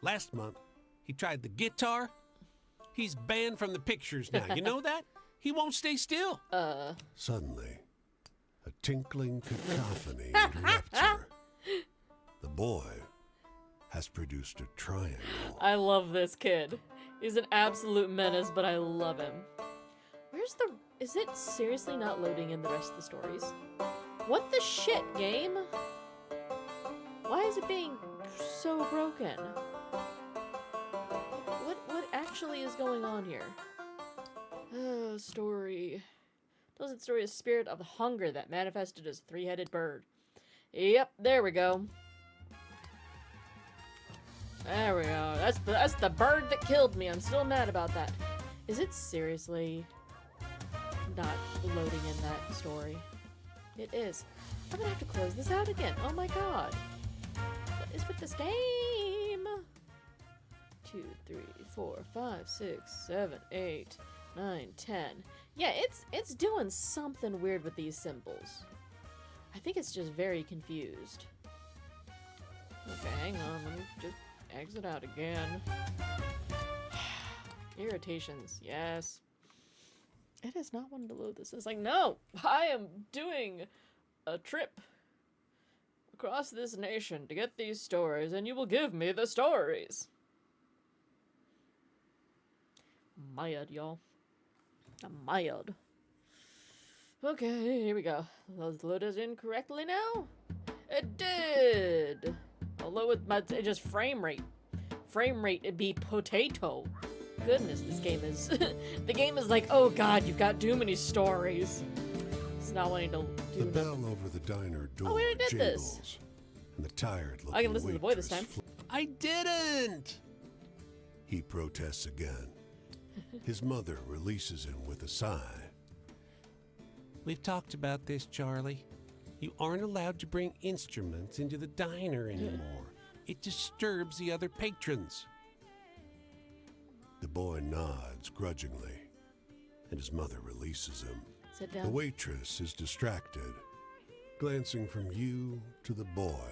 Last month, he tried the guitar. He's banned from the pictures now. You know that? He won't stay still. Suddenly, a tinkling cacophony interrupts her. The boy has produced a triangle. I love this kid. He's an absolute menace, but I love him. Is it seriously not loading in the rest of the stories? What the shit, game? Why is it being so broken? What actually is going on here? Story. Tells the story of spirit of hunger that manifested as a 3-headed bird. Yep, there we go. There we go. That's the bird that killed me. I'm still mad about that. Is it seriously not loading in that story? It is. I'm gonna have to close this out again. Oh my god. What is with this game? 2, 3, 4, 5, 6, 7, 8, 9, 10. Yeah, it's doing something weird with these symbols. I think it's just very confused. Okay, hang on. Let me just exit out again. Irritations, yes. It is not wanting to load this. It's like, no, I am doing a trip across this nation to get these stories, and you will give me the stories. Mad, y'all. I'm mad. Okay, here we go. Was loaded incorrectly now? It did! Although it just frame rate. Frame rate, it'd be potato. Goodness, this game is... the game is like, oh god, you've got too many stories. It's not wanting to The do bell over the diner door Oh, we already did this. jingles, and the tired-looking I can listen to the boy this waitress time. I didn't! He protests again. His mother releases him with a sigh. We've talked about this, Charlie. You aren't allowed to bring instruments into the diner anymore. It disturbs the other patrons. The boy nods grudgingly, and his mother releases him. Sit The down. waitress is distracted, glancing from you to the boy,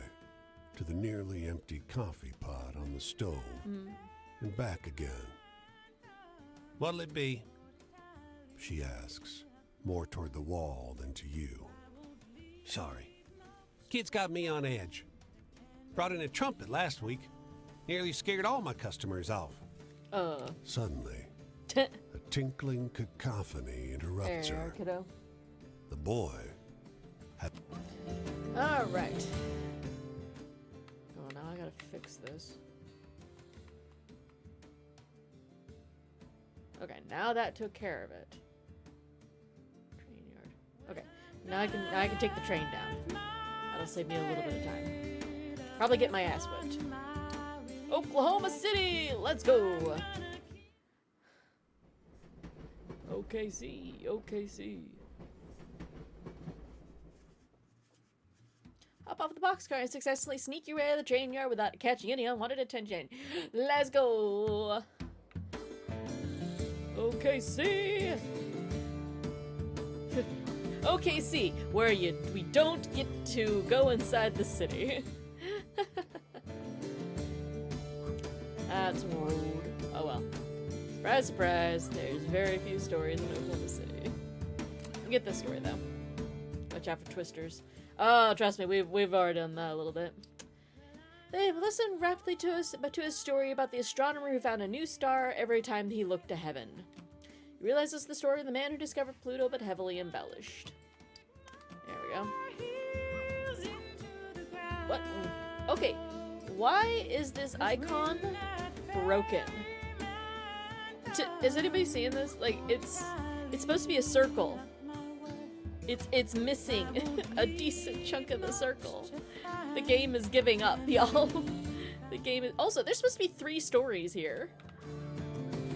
to the nearly empty coffee pot on the stove, and back again. What'll it be? She asks, more toward the wall than to you. Sorry. Kid's got me on edge. Brought in a trumpet last week. Nearly scared all my customers off. Suddenly, There, a tinkling cacophony interrupts her. kiddo. The boy Alright. Oh, now I gotta fix this. Okay, now that took care of it. Train yard. Okay, now I can take the train down. That'll save me a little bit of time. Probably get my ass whipped. Oklahoma City, let's go. OKC, OKC. Hop off the boxcar and successfully sneak your way out of the train yard without catching any unwanted attention. Let's go. OKC. OKC, where we don't get to go inside the city. That's rude. Oh well. Surprise, surprise. There's very few stories in Oklahoma City. I get this story though. Watch out for twisters. Oh, trust me, we've already done that a little bit. They listened rapidly to his story about the astronomer who found a new star every time he looked to heaven. He realizes the story of the man who discovered Pluto, but heavily embellished. There we go. What? Okay. Why is this icon broken? Is anybody seeing this? Like, it's supposed to be a circle. It's missing a decent chunk of the circle. The game is giving up, y'all. The game is... Also, there's supposed to be 3 stories here.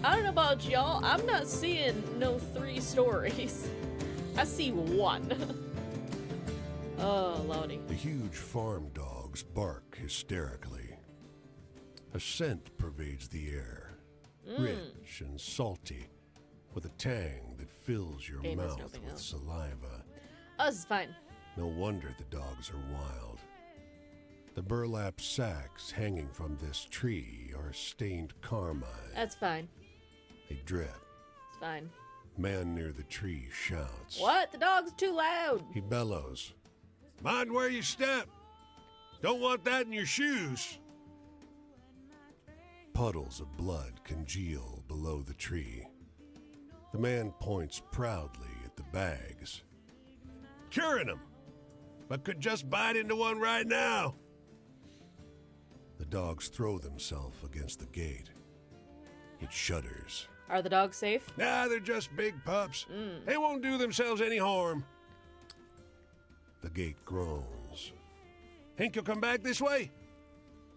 I don't know about y'all. I'm not seeing no 3 stories. I see 1. Oh, lordy. The huge farm dogs bark hysterically. A scent pervades the air, rich and salty, with a tang that fills your Game is mouth noping with out. saliva. Oh, this is fine. No wonder the dogs are wild. The burlap sacks hanging from this tree are stained carmine. That's fine. They drip. It's fine. Man near the tree shouts. What? The dog's too loud. He bellows. Mind where you step. Don't want that in your shoes. Puddles of blood congeal below the tree. The man points proudly at the bags. Curing them, but could just bite into one right now. The dogs throw themselves against the gate. It shudders. Are the dogs safe? Nah, they're just big pups. They won't do themselves any harm. The gate groans. Think you'll come back this way?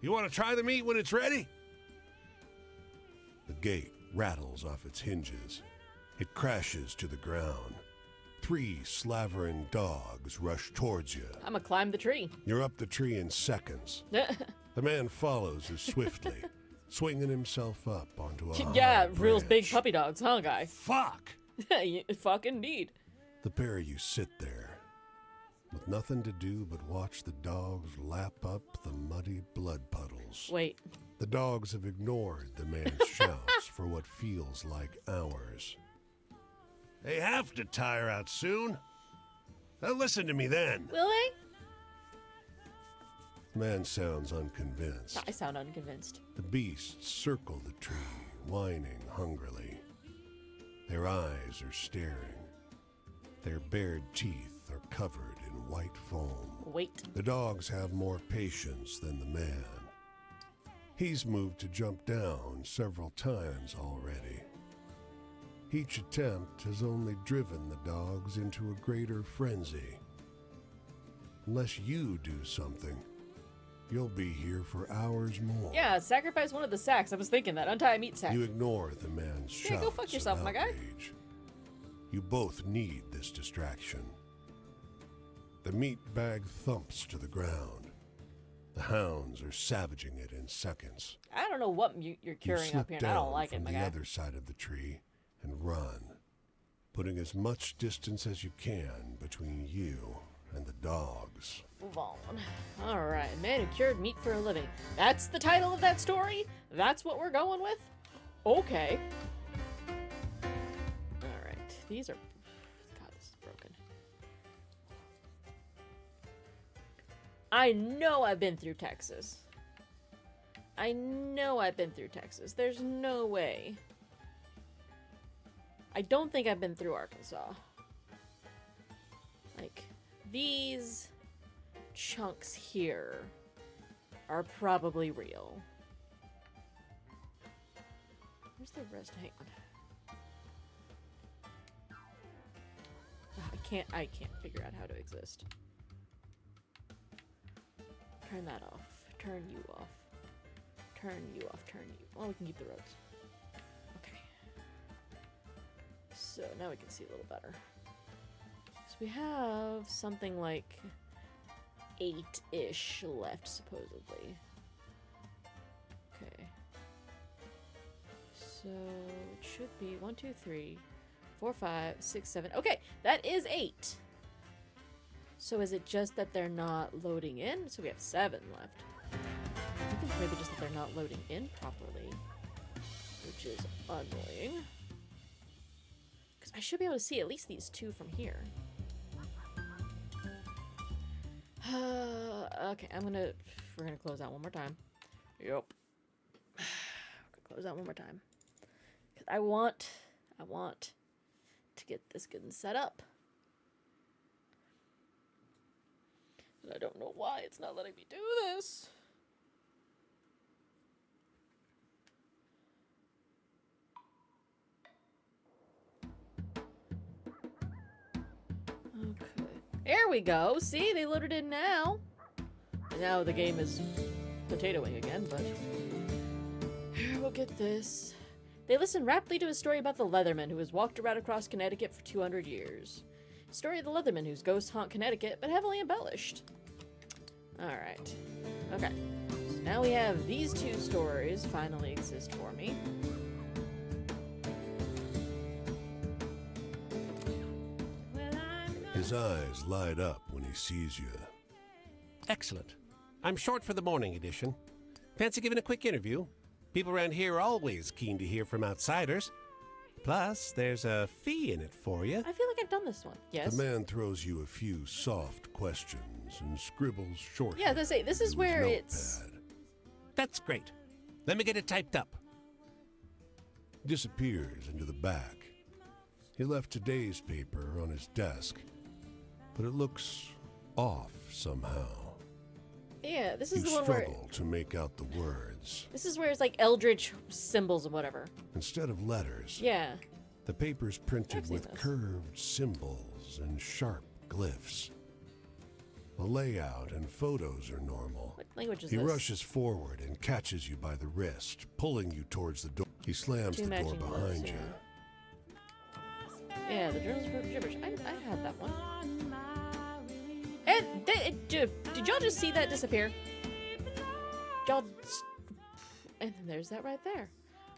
You want to try the meat when it's ready? The gate rattles off its hinges. It crashes to the ground. 3 slavering dogs rush towards you. I'm gonna climb the tree. You're up the tree in seconds. The man follows as swiftly, swinging himself up onto a Yeah, high real big branch. puppy dogs, huh, guy? Fuck! Fuck indeed. The pair of you sit there, with nothing to do but watch the dogs lap up the muddy blood puddles. Wait. The dogs have ignored the man's shouts for what feels like hours. They have to tire out soon. Now listen to me then. Will they? The man sounds unconvinced. I sound unconvinced. The beasts circle the tree, whining hungrily. Their eyes are staring. Their bared teeth are covered in white foam. Wait. The dogs have more patience than the man. He's moved to jump down several times already. Each attempt has only driven the dogs into a greater frenzy. Unless you do something, you'll be here for hours more. Yeah, sacrifice one of the sacks. I was thinking that. Untie a meat sack. You ignore the man's shouts Yeah, go fuck yourself, of my guy. outrage. You both need this distraction. The meat bag thumps to the ground. The hounds are savaging it in seconds. I don't know what you're You curing slip up here, and I down don't like it, from my the guy. other side of the tree and run, putting as much distance as you can between you and the dogs. Move on. Alright, man who cured meat for a living. That's the title of that story? That's what we're going with? Okay. Alright, these are... God, this is broken. I know I've been through Texas. I know I've been through Texas. There's no way. I don't think I've been through Arkansas. Like, these chunks here are probably real. Where's the rest? Hang on. I can't figure out how to exist. Turn that off. Turn you off. Turn you off. Turn you. Well, we can keep the roads. Okay. So now we can see a little better. So we have something like 8-ish left, supposedly. Okay. So it should be 1, 2, 3, 4, 5, 6, 7. Okay, that is 8. So is it just that they're not loading in? So we have 7 left. I think it's maybe just that they're not loading in properly, which is annoying. Because I should be able to see at least these 2 from here. Okay, we're gonna close out one more time. Yep. Close out one more time. 'Cause I want to get this good and set up. And I don't know why it's not letting me do this. Okay. There we go. See, they loaded in now. Now the game is potatoing again, but here, we'll get this. They listen rapidly to a story about the Leatherman who has walked around across Connecticut for 200 years. Story of the Leatherman whose ghosts haunt Connecticut, but heavily embellished. Alright. Okay. So now we have these 2 stories finally exist for me. His eyes light up when he sees you. Excellent. I'm short for the morning edition. Fancy giving a quick interview? People around here are always keen to hear from outsiders. Plus, there's a fee in it for you. I feel like I've done this one. Yes. The man throws you a few soft questions and scribbles short. Yeah, this is where it's... That's great. Let me get it typed up. Disappears into the back. He left today's paper on his desk, but it looks off somehow. Yeah, this You is the one where... struggle to make out the words. This is where it's like eldritch symbols and whatever. Instead of letters, Yeah. the paper's printed I've seen with this. curved symbols and sharp glyphs. The layout and photos are normal. What language is He this? rushes forward and catches you by the wrist, pulling you towards the door. He slams Two the door matching behind gloves, you. Yeah, the journals were gibberish. I had that one. And did y'all just see that disappear? Y'all... And then there's that right there.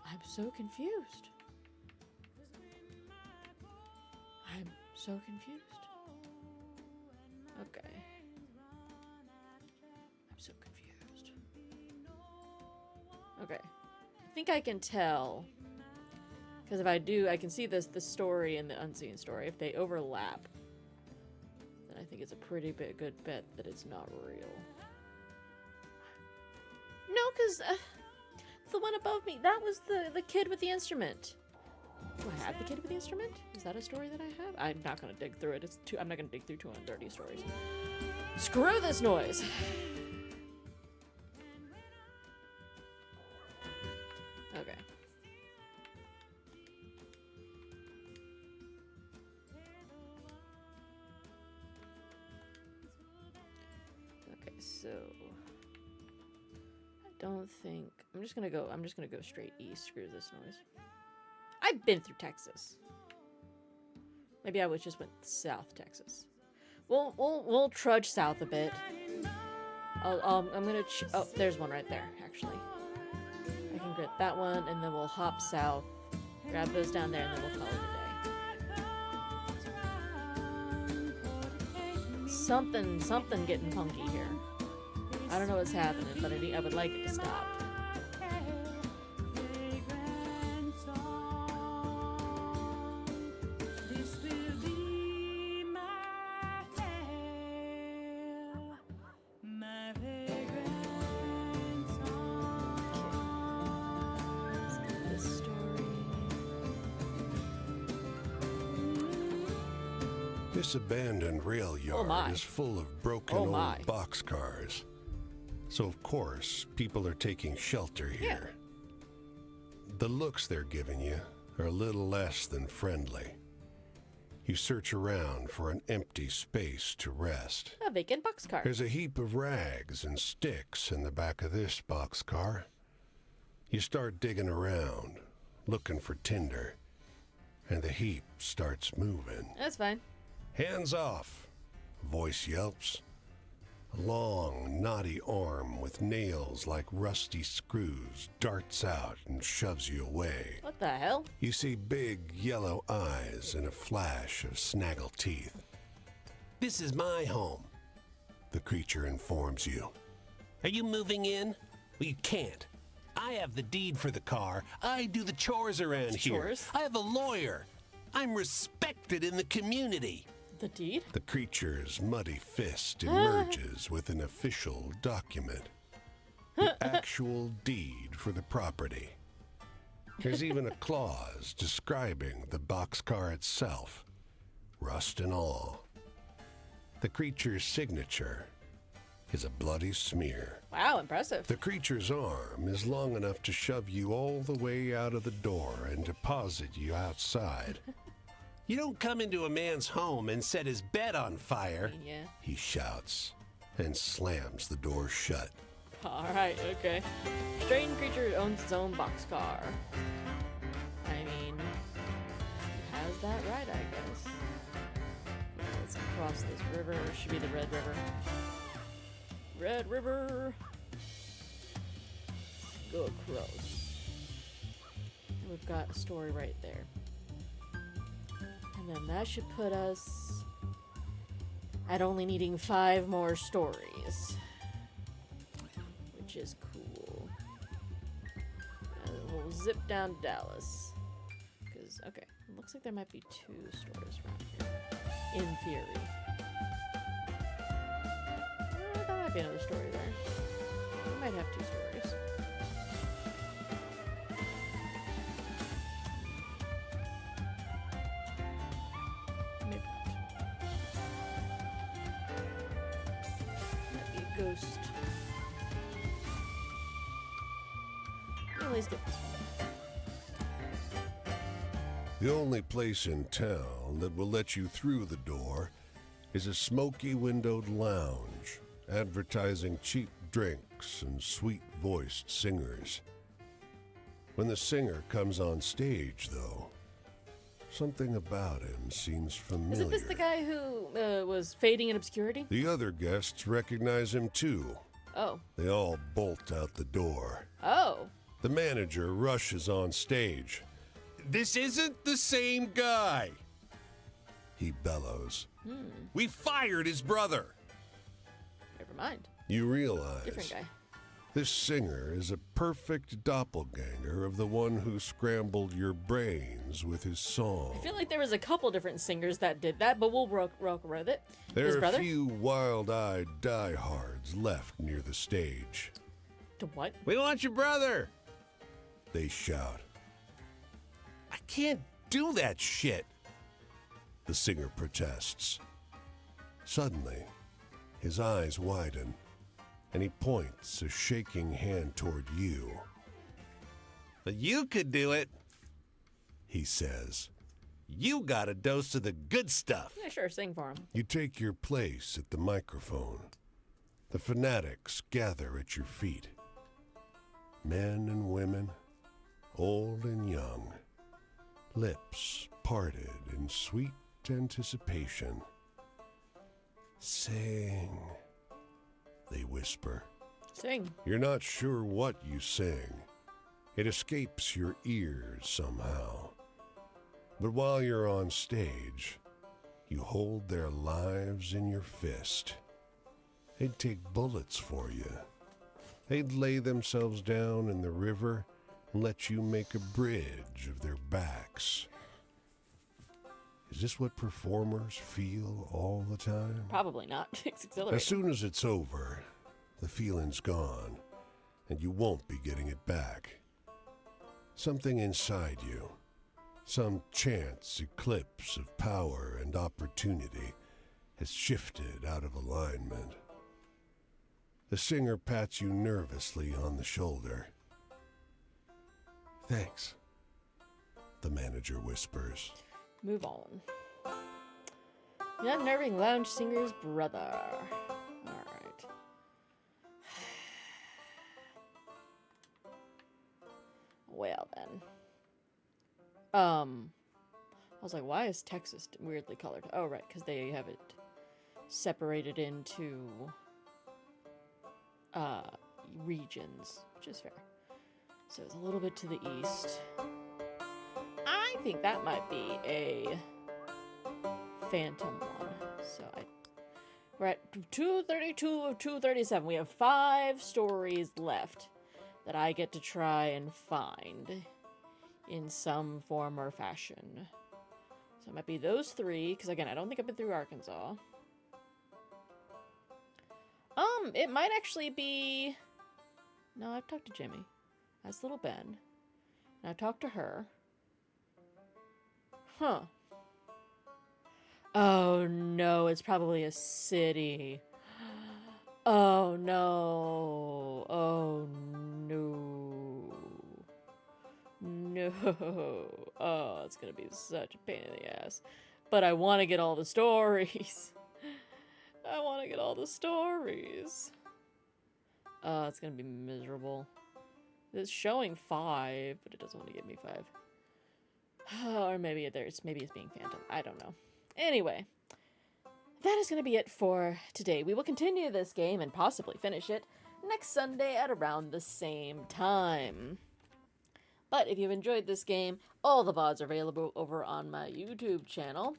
I'm so confused. I'm so confused. Okay. I'm so confused. Okay. I think I can tell. Because if I do, I can see the story and the unseen story. If they overlap, then I think it's a pretty good bet that it's not real. No, because the one above me, that was the kid with the instrument. Do I have the kid with the instrument? Is that a story that I have? I'm not gonna dig through it. I'm not gonna dig through 230 stories. Screw this noise. Okay. Okay, so I don't think I'm just gonna go straight east. Screw this noise. I've been through Texas. Maybe I just went South Texas. We'll trudge south a bit. I'm gonna oh, there's one right there actually. I can get that one, and then we'll hop south, grab those down there, and then we'll call it a day. Something getting punky here. I don't know what's happening, but I would like it to stop. This abandoned rail yard is full of broken old boxcars. So, of course, people are taking shelter here. The looks they're giving you are a little less than friendly. You search around for an empty space to rest. A vacant boxcar. There's a heap of rags and sticks in the back of this boxcar. You start digging around, looking for tinder, and the heap starts moving. That's fine. Hands off, voice yelps. A long, knotty arm with nails like rusty screws darts out and shoves you away. What the hell? You see big yellow eyes and a flash of snaggle teeth. This is my home. The creature informs you. Are you moving in? Well, you can't. I have the deed for the car. I do the chores around here. Chores? I have a lawyer. I'm respected in the community. The deed? The creature's muddy fist emerges with an official document. The actual deed for the property. There's even a clause describing the boxcar itself, rust and all. The creature's signature is a bloody smear. Wow, impressive. The creature's arm is long enough to shove you all the way out of the door and deposit you outside. You don't come into a man's home and set his bed on fire. Yeah. He shouts and slams the door shut. Alright, okay. Strange creature owns its own boxcar. I mean, he has that right, I guess. Yeah, let's cross this river. It should be the Red River. Red River! Go across. And we've got a story right there. And then that should put us at only needing 5 more stories. Which is cool. And we'll zip down to Dallas. Because, okay, it looks like there might be 2 stories around here. In theory. That might be another story there. We might have 2 stories. Maybe not. Might be a ghost. At least get this one. The only place in town that will let you through the door is a smoky windowed lounge advertising cheap drinks and sweet-voiced singers. When the singer comes on stage, though, something about him seems familiar. Isn't this the guy who was fading in obscurity? The other guests recognize him too. Oh. They all bolt out the door. Oh. The manager rushes on stage. This isn't the same guy. He bellows. We fired his brother. Never mind. You realize Different guy. This singer is a perfect doppelganger of the one who scrambled your brains with his song. I feel like there was a couple different singers that did that, but we'll rock with it. His There are brother? a few wild-eyed diehards left near the stage. To what? We want your brother. They shout. I can't do that shit. The singer protests. Suddenly, his eyes widen, and he points a shaking hand toward you. But you could do it. He says. You got a dose of the good stuff. Yeah, sure, sing for him. You take your place at the microphone. The fanatics gather at your feet. Men and women, old and young, lips parted in sweet anticipation. Sing, they whisper. Sing. You're not sure what you sing. It escapes your ears somehow. But while you're on stage, you hold their lives in your fist. They'd take bullets for you. They'd lay themselves down in the river and let you make a bridge of their backs. Is this what performers feel all the time? Probably not. It's exhilarating. As soon as it's over, the feeling's gone, and you won't be getting it back. Something inside you, some chance eclipse of power and opportunity, has shifted out of alignment. The singer pats you nervously on the shoulder. Thanks, the manager whispers. Move on. The unnerving lounge singer's brother. Alright. Well then. I was like, why is Texas weirdly colored? Oh, right, because they have it separated into regions, which is fair. So it's a little bit to the east. I think that might be a Phantom one. So we're at 232 of 237. We have 5 stories left that I get to try and find in some form or fashion. So it might be those 3, because again, I don't think I've been through Arkansas. It might actually be... No, I've talked to Jimmy. That's little Ben. And I've talked to her. Huh. Oh no, it's probably a city. Oh no. Oh no. No. Oh, it's gonna be such a pain in the ass. But I want to get all the stories. I want to get all the stories. It's gonna be miserable. It's showing 5, but it doesn't want to give me 5. Or maybe it's being Phantom. I don't know. Anyway, that is going to be it for today. We will continue this game and possibly finish it next Sunday at around the same time. But if you've enjoyed this game, all the VODs are available over on my YouTube channel.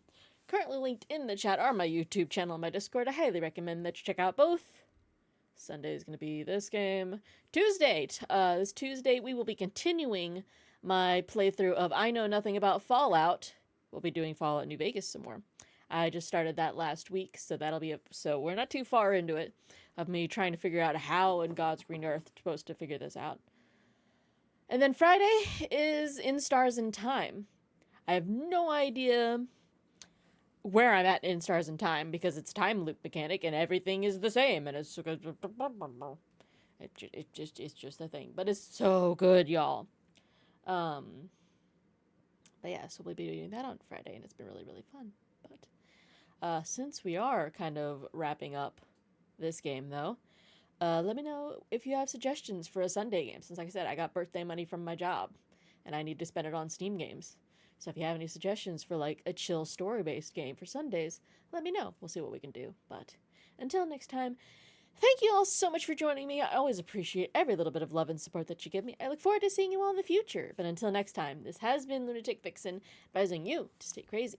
Currently linked in the chat are my YouTube channel and my Discord. I highly recommend that you check out both. Sunday is going to be this game. This Tuesday, we will be continuing my playthrough of I Know Nothing About Fallout. We'll be doing Fallout New Vegas some more. I just started that last week, so that'll be so we're not too far into it of me trying to figure out how in God's green earth I'm supposed to figure this out. And then Friday is In Stars in Time. I have no idea where I'm at in Stars in Time because it's time loop mechanic and everything is the same and it's just a thing, but it's so good, y'all. But yeah, so we'll be doing that on Friday, and it's been really, really fun. But since we are kind of wrapping up this game, though, let me know if you have suggestions for a Sunday game. Since, like I said, I got birthday money from my job, and I need to spend it on Steam games. So if you have any suggestions for, like, a chill story-based game for Sundays, let me know. We'll see what we can do. But until next time, thank you all so much for joining me. I always appreciate every little bit of love and support that you give me. I look forward to seeing you all in the future. But until next time, this has been Lunatic Vixen, advising you to stay crazy.